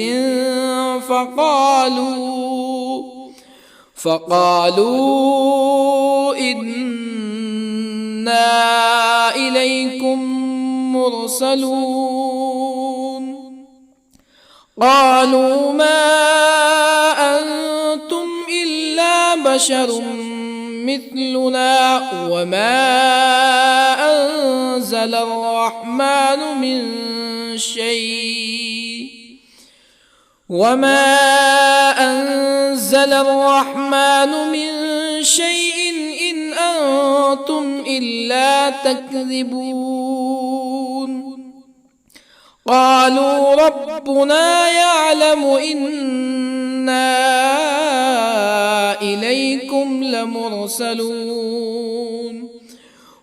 S1: فقالوا إنا إليكم مرسلون قالوا ما أنتم إلا بشر مثلنا وما أنزل الرحمن من شيء إن أنتم إلا تكذبون قالوا ربنا يعلم إنا إليكم لمرسلون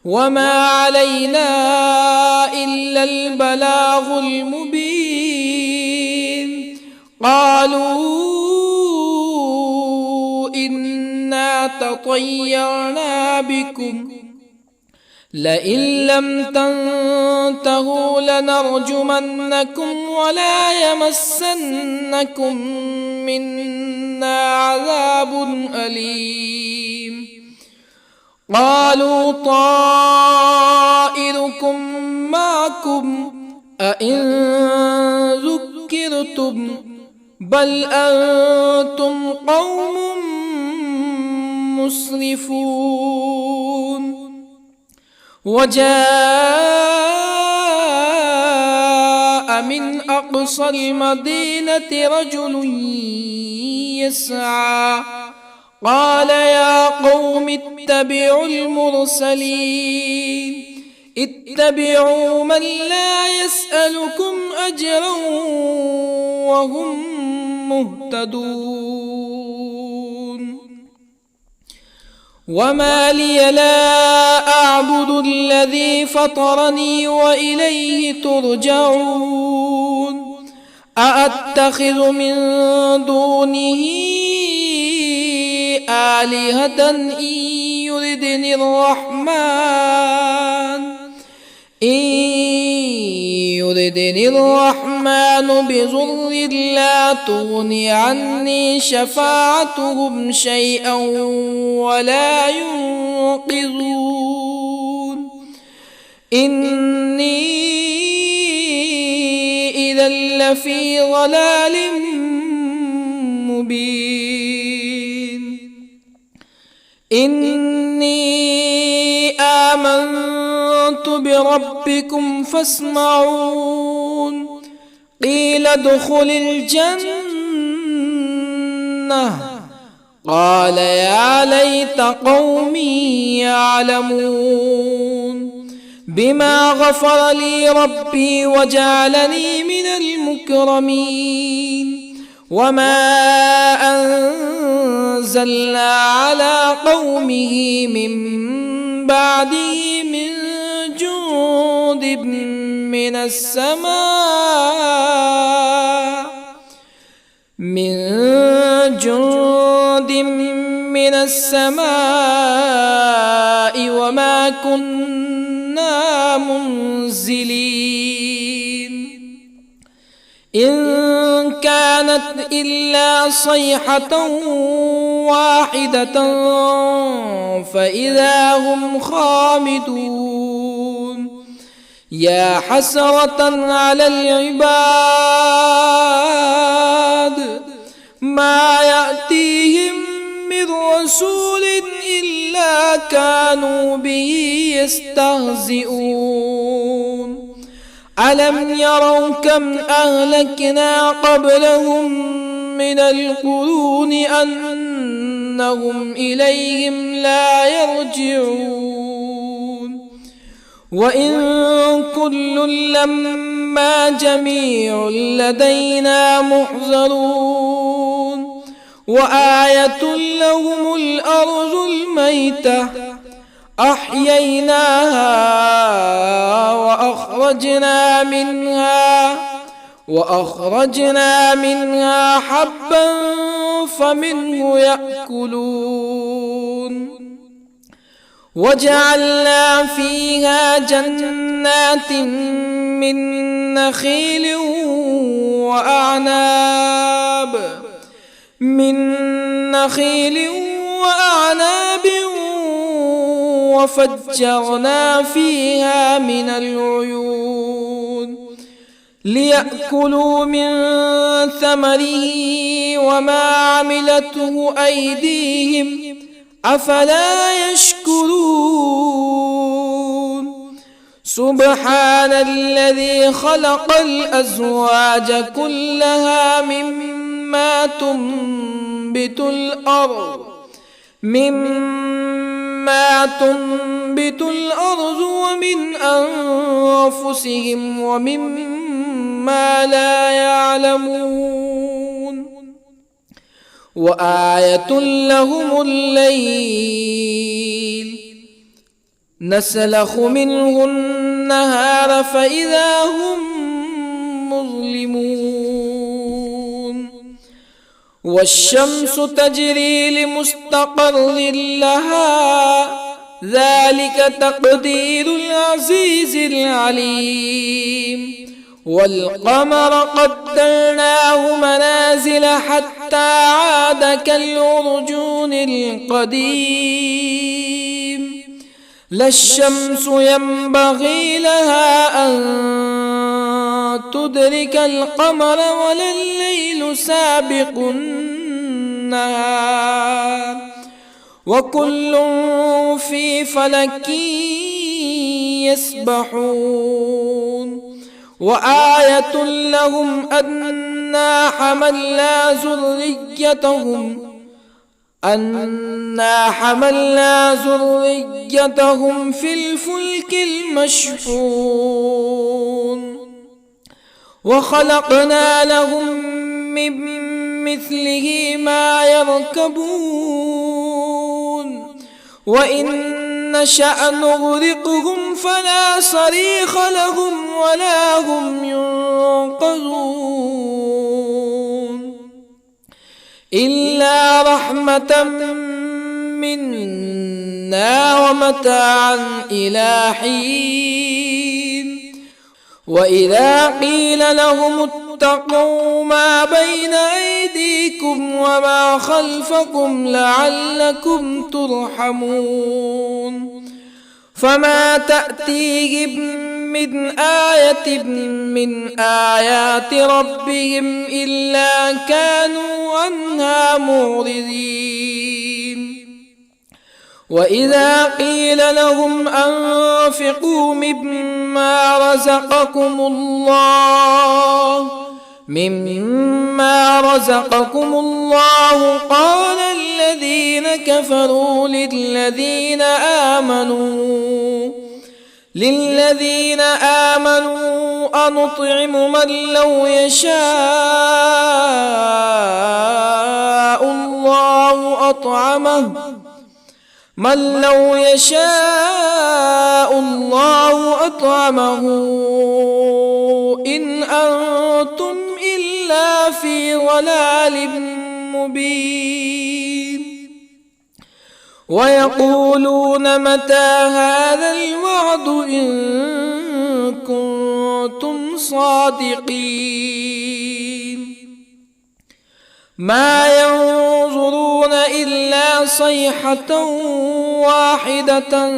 S1: وما علينا إلا البلاغ المبين قالوا إنا تطيرنا بكم لئن لم تنتهوا لنرجمنكم ولا يمسنكم منا عذاب أليم قالوا طائركم معكم أئن ذكرتم بل أنتم قوم مسرفون وجاء من أقصى المدينة رجل يسعى قال يا قوم اتبعوا المرسلين اتبعوا من لا يسألكم أجرا وهم مهتدون وما لي لا أعبد الذي فطرني وإليه ترجعون أأتخذ من دونه آلهة إن يردني الرحمن بضر لا تغني عني شفاعتهم شيئا ولا ينقذون إني إذا لفي ضلال مبين إني آمنت بربكم فاسمعون قيل ادخل الجنة قال يا ليت قومي يعلمون بما غفر لي ربي وجعلني من المكرمين وما أنزلنا على قومه من بعده من جند من السماء وما كنا منزلين إن كانت إلا صيحة واحدة فإذا هم خامدون يا حسرة على العباد ما يأتيهم من رسول إلا كانوا به يستهزئون ألم يروا كم أهلكنا قبلهم من القرون أنهم إليهم لا يرجعون وإن كل لما جميع لدينا محضرون وآية لهم الأرض الميتة أحييناها وأخرجنا منها حبا فمنه يأكلون وجعلنا فيها جنات من نخيل وأعناب وفجرنا فيها من العيون ليأكلوا من ثمره وما عملته أيديهم أفلا يشكرون سبحان الذي خلق الأزواج كلها مما تنبت الأرض ومن أنفسهم ومما لا يعلمون وآية لهم الليل نسلخ منه النهار فإذا هم مظلمون والشمس تجري لمستقر لها ذلك تقدير العزيز العليم والقمر قدرناه منازل حتى عاد كالعرجون القديم لا الشمس ينبغي لها أن تدرك القمر ولا الليل سابق النهار وكل في فلك يسبحون وآية لهم أنا حملنا ذريتهم في الفلك المشحون وخلقنا لهم من مثله ما يركبون وإن نشأ نغرقهم فلا صريخ لهم ولا هم ينقذون إلا رحمة منا ومتاعا إلى حين وإذا قيل لهم اتقوا ما بين أيديكم وما خلفكم لعلكم ترحمون فما تأتيهم من آية من آيات ربهم إلا كانوا عنها معرضين وإذا قيل لهم أنفقوا مما رزقكم الله قال الذين كفروا للذين آمنوا أنطعم من لو يشاء الله أطعمه إن أنتم إلا في ضلال مبين ويقولون متى هذا الوعد إن كنتم صادقين ما ينظرون إلا صيحة واحدة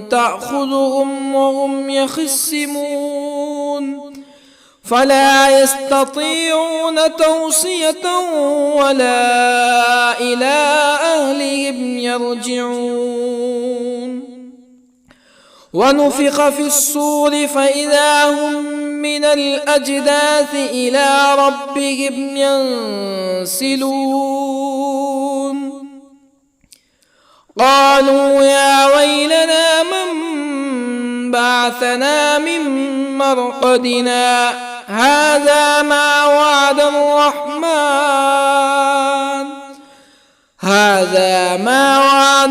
S1: تأخذهم وهم يخصمون فلا يستطيعون توصية ولا إلى أهلهم يرجعون ونفخ في الصور فإذا هم من الأجداث إلى ربهم ينسلون قالوا يا ويلنا من بعثنا من مرقدنا هذا ما وعد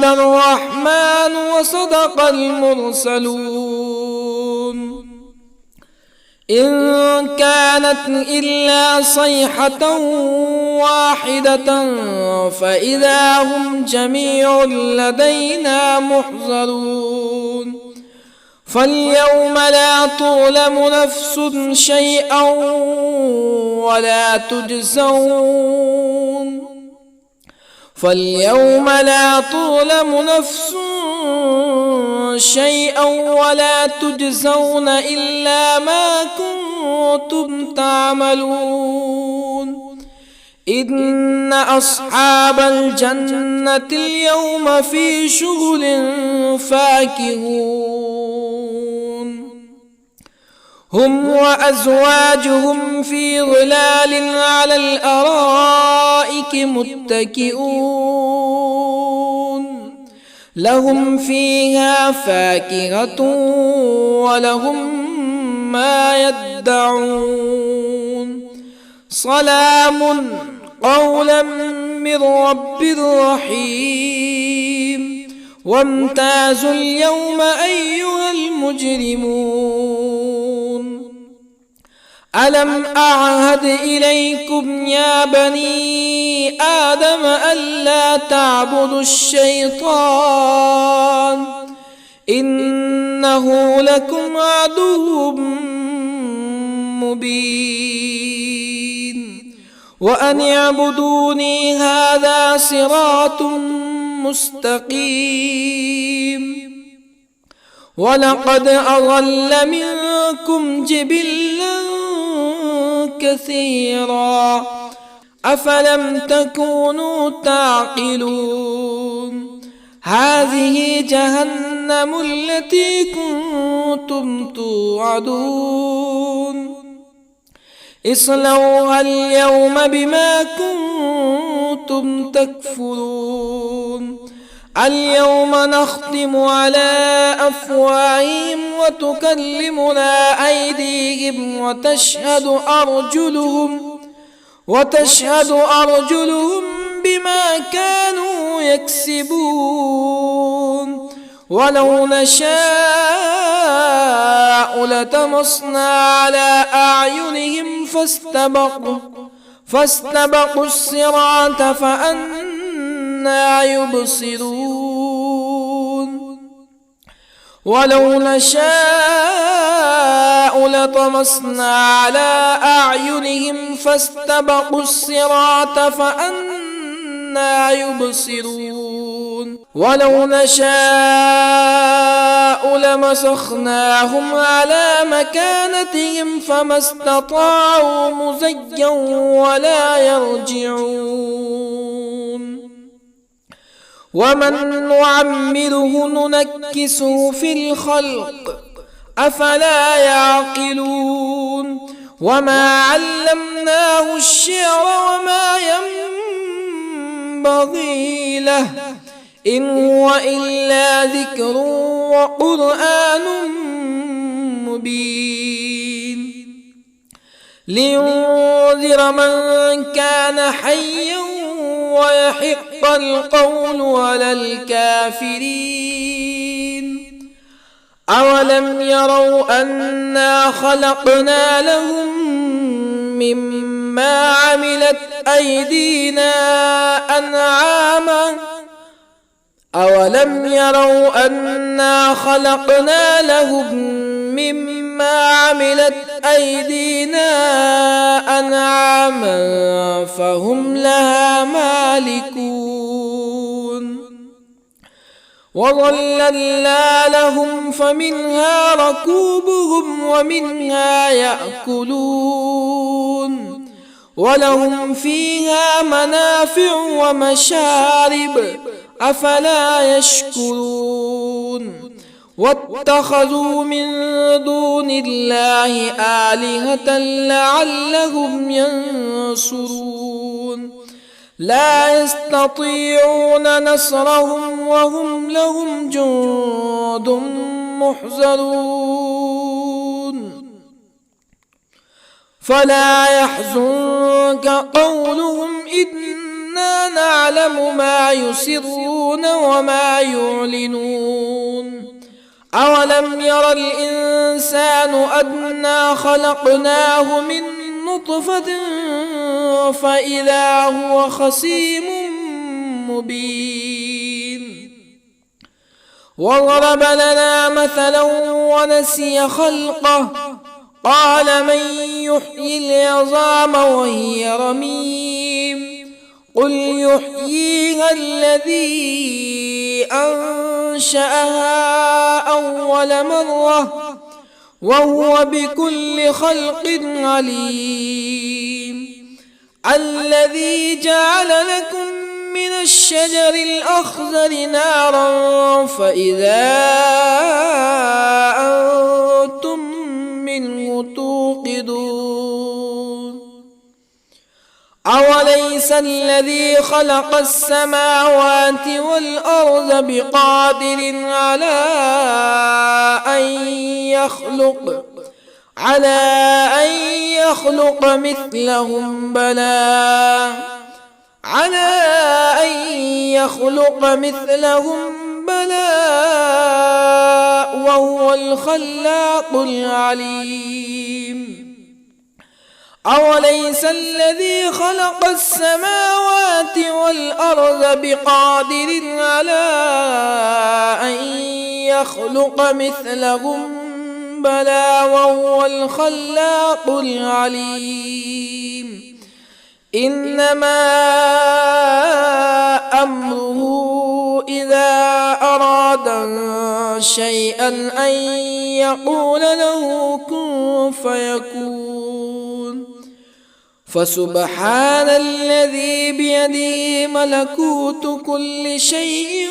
S1: الرحمن وصدق المرسلون إن كانت إلا صيحة واحدة فإذا هم جميع لدينا محضرون فاليوم لا تظلم نفس شيئا ولا تجزون إلا ما كنتم تعملون إن أصحاب الجنة اليوم في شغل فاكهون هم وأزواجهم في ظلال على الأرائك متكئون لهم فيها فاكهة ولهم ما يدعون سلام قولا من رب رحيم وامتازوا اليوم أيها المجرمون ألم أعهد إليكم يا بني آدم ألا تعبدوا الشيطان إنه لكم عدو مبين وأن اعبدوني هذا صراط مستقيم ولقد أضل منكم جبلا كثيرا أفلم تكونوا تعقلون هذه جهنم التي كنتم توعدون اصلوها اليوم بما كنتم تكفرون اليوم نختم على أفواههم وتكلمنا أيديهم وتشهد أرجلهم بما كانوا يكسبون ولو نشاء لطمسنا على أعينهم فاستبقوا الصراط فأنى يبصرون ولو نشاء لطمسنا على أعينهم فاستبقوا الصراط فأنى يبصرون ولو نشاء لمسخناهم على مكانتهم فما استطاعوا مزيا ولا يرجعون ومن نعمره ننكسه في الخلق أفلا يعقلون وما علمناه الشعر وما ينبغي له إن هو إلا ذكر وقرآن مبين لينذر من كان حيا ويحق القول على الكافرين أولم يروا أنا خلقنا لهم مما عملت أيدينا أنعاما أولم يروا أنا خلقنا لهم مما عملت أيدينا أنعاما فهم لها مالكون وظللنا لهم فمنها ركوبهم ومنها يأكلون ولهم فيها منافع ومشارب أفلا يشكرون واتخذوا من دون الله آلهة لعلهم ينصرون لا يستطيعون نصرهم وهم لهم جند محضرون فلا يحزنك قولهم إنا نعلم ما يسرون وما يعلنون أولم ير الإنسان أنا خلقناه من نطفة فإذا هو خصيم مبين وضرب لنا مثلا ونسي خلقه قال من يحيي العظام وهي رميم قل يحييها الذي أنشأها أول مرة وهو بكل خلق عليم الذي جعل لكم من الشجر الأخضر نارا فإذا أنتم منه توقدون أوليس الذي خلق السماوات والأرض بقادر على أن يخلق مثلهم بلى وهو الخلاق العليم أوليس الذي خلق السماوات والأرض بقادر على أن يخلق مثلهم بلى وهو الخلاق العليم إنما أمره إذا أراد شيئا أن يقول له كن فيكون فسبحان الذي بيده ملكوت كل شيء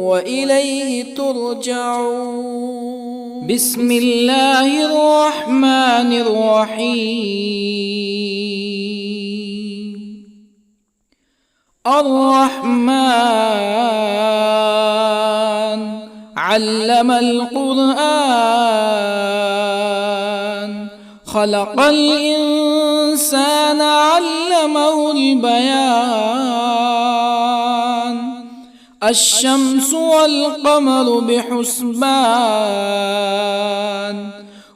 S1: وإليه ترجعون. بسم الله الرحمن الرحيم. الرحمن علم القرآن خلق الإنسان علمه البيان الشمس والقمر بحسبان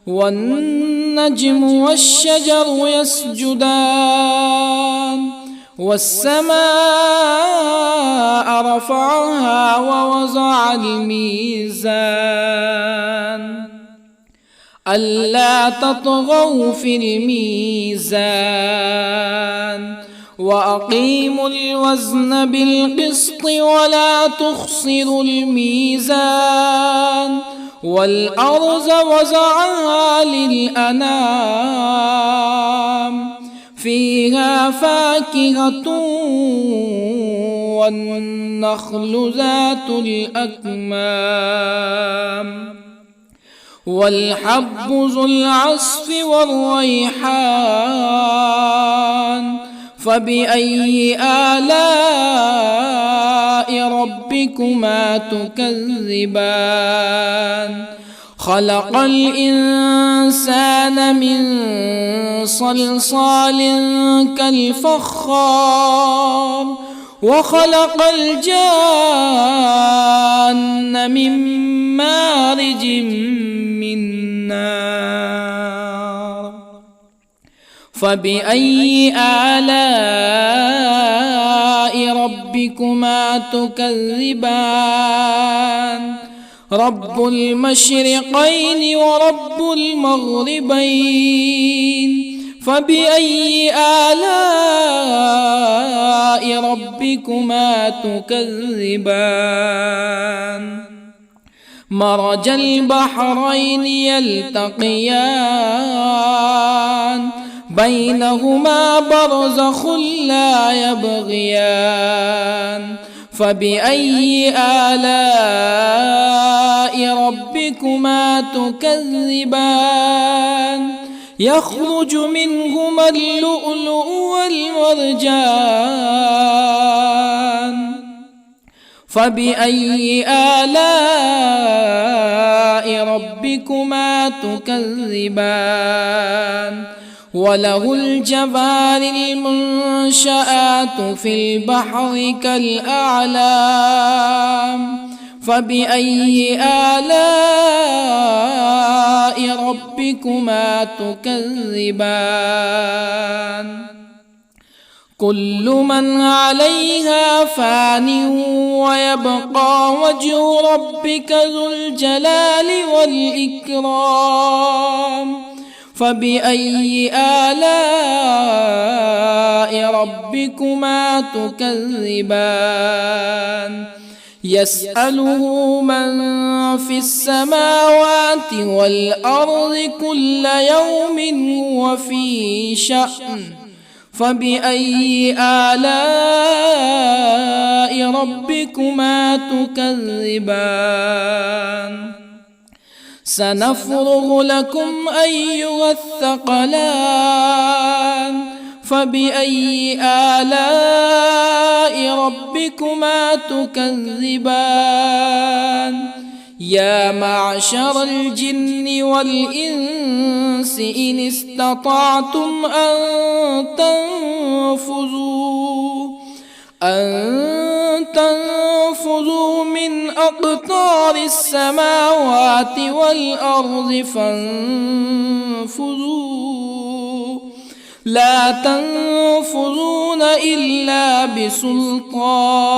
S1: والنجم والشجر يسجدان والسماء رفعها ووضع الميزان ألا تطغوا في الميزان وأقيموا الوزن بالقسط ولا تخسروا الميزان والأرض وضعها للأنام فيها فاكهة والنخل ذات الأكمام والحب ذو العصف والريحان فبأي آلاء ربكما تكذبان خلق الإنسان من صلصال كالفخار وخلق الجان من مارج من نار فبأي آلاء ربكما تكذبان رب المشرقين ورب المغربين فبأي آلاء ربكما تكذبان مرج البحرين يلتقيان بينهما برزخ لا يبغيان فبأي آلاء ربكما تكذبان يخرج منهما اللؤلؤ والمرجان فبأي آلاء ربكما تكذبان وله الجوار المنشآت في البحر كالأعلام فبأي آلاء ربكما تكذبان كل من عليها فان ويبقى وجه ربك ذو الجلال والإكرام فبأي آلاء ربكما تكذبان يسأله من في السماوات والأرض كل يوم هو في شأن فبأي آلاء ربكما تكذبان سنفرغ لكم أيها الثقلان فبأي آلاء ربكما تكذبان يا معشر الجن والإنس إن استطعتم أن تنفذوا من أقطار السماوات والأرض فانفذوا لا تنفذون إلا بسلطان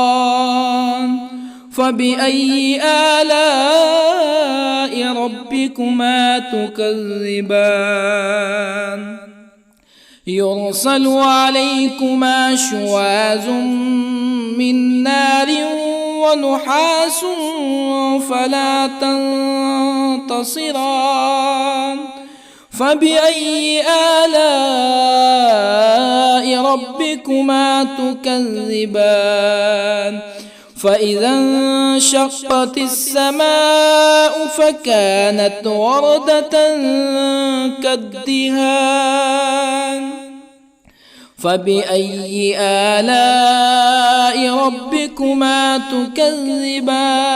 S1: فبأي آلاء ربكما تكذبان يرسل عليكما شواظ من نار ونحاس فلا تنتصران فبأي آلاء ربكما تكذبان فإذا انشقت السماء فكانت وردة كالدهان فبأي آلاء ربكما تكذبان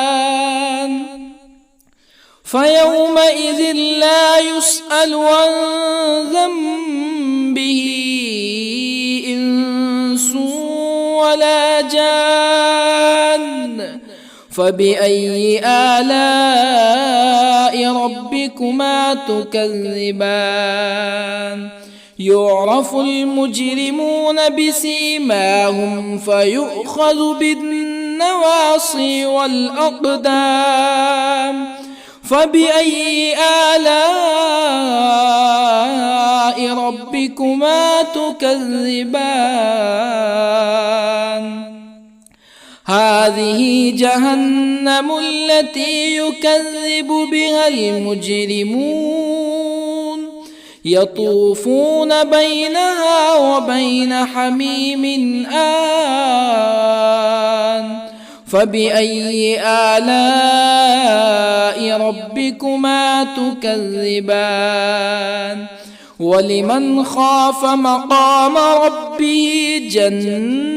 S1: فيومئذ لا يسأل عن ذنبه إنس ولا جان فبأي آلاء ربكما تكذبان يعرف المجرمون بسيماهم فيؤخذ بالنواصي والأقدام فبأي آلاء ربكما تكذبان هذه جهنم التي يكذب بها المجرمون يطوفون بينها وبين حميم آن فبأي آلاء ربكما تكذبان ولمن خاف مقام ربه جنتان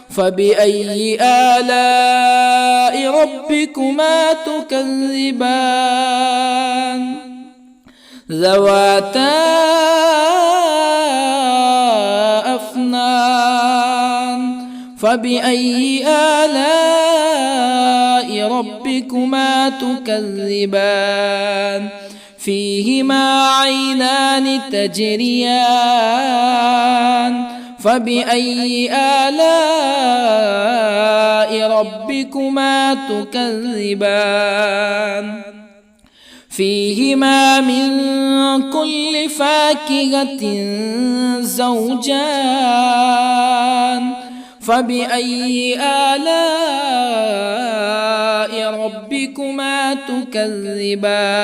S1: فبأي آلاء ربكما تكذبان ذواتا أفنان فبأي آلاء ربكما تكذبان فيهما عينان تجريان فبأي آلاء ربكما تكذبان فيهما من كل فاكهة زوجان فبأي آلاء ربكما تكذبان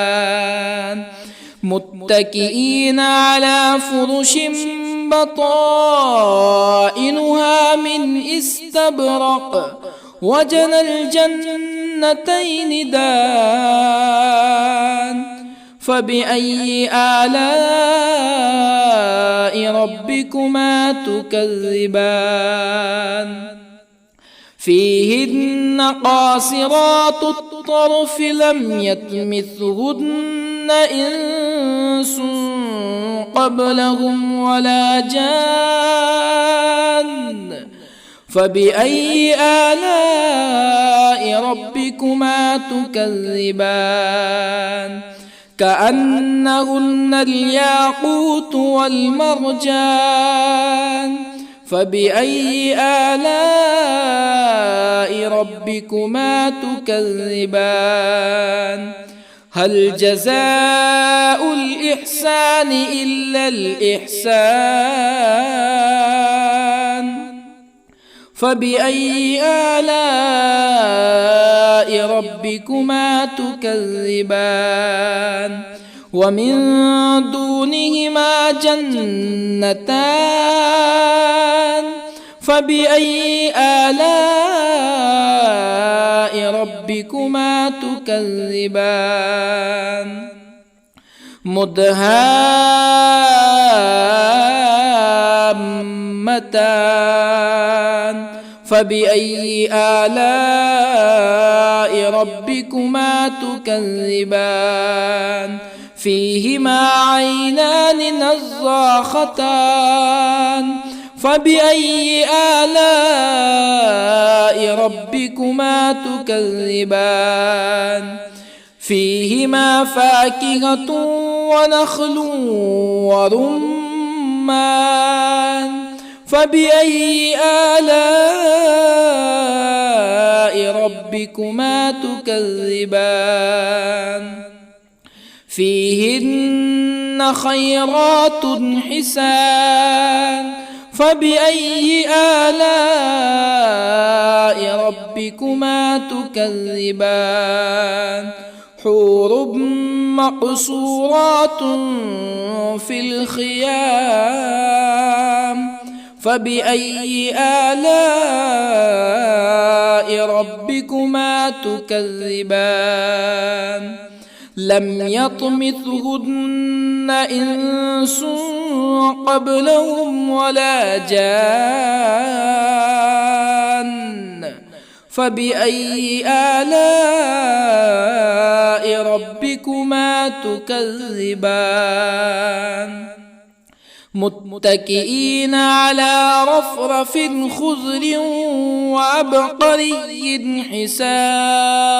S1: متكئين على فرش بطائنها من استبرق وجنى الجنتين دان فبأي آلاء ربكما تكذبان فيهن قاصرات الطرف لم يطمثهن إنس قبلهم ولا جان فبأي آلاء ربكما تكذبان كأنهن الياقوت والمرجان فبأي آلاء ربكما تكذبان هل جزاء الإحسان إلا الإحسان فبأي آلاء ربكما تكذبان ومن دونهما جنتان فبأي آلاء ربكما تكذبان مدهامتان فبأي آلاء ربكما تكذبان فيهما عينان نضاختان فبأي آلاء ربكما تكذبان فيهما فاكهة ونخل ورمان فبأي آلاء ربكما تكذبان فيهن خيرات حسان فبأي آلاء ربكما تكذبان حور مقصورات في الخيام فبأي آلاء ربكما تكذبان لم يطمثهن إنس قبلهم ولا جان فبأي آلاء ربكما تكذبان متكئين على رفرف خضر وعبقري حسان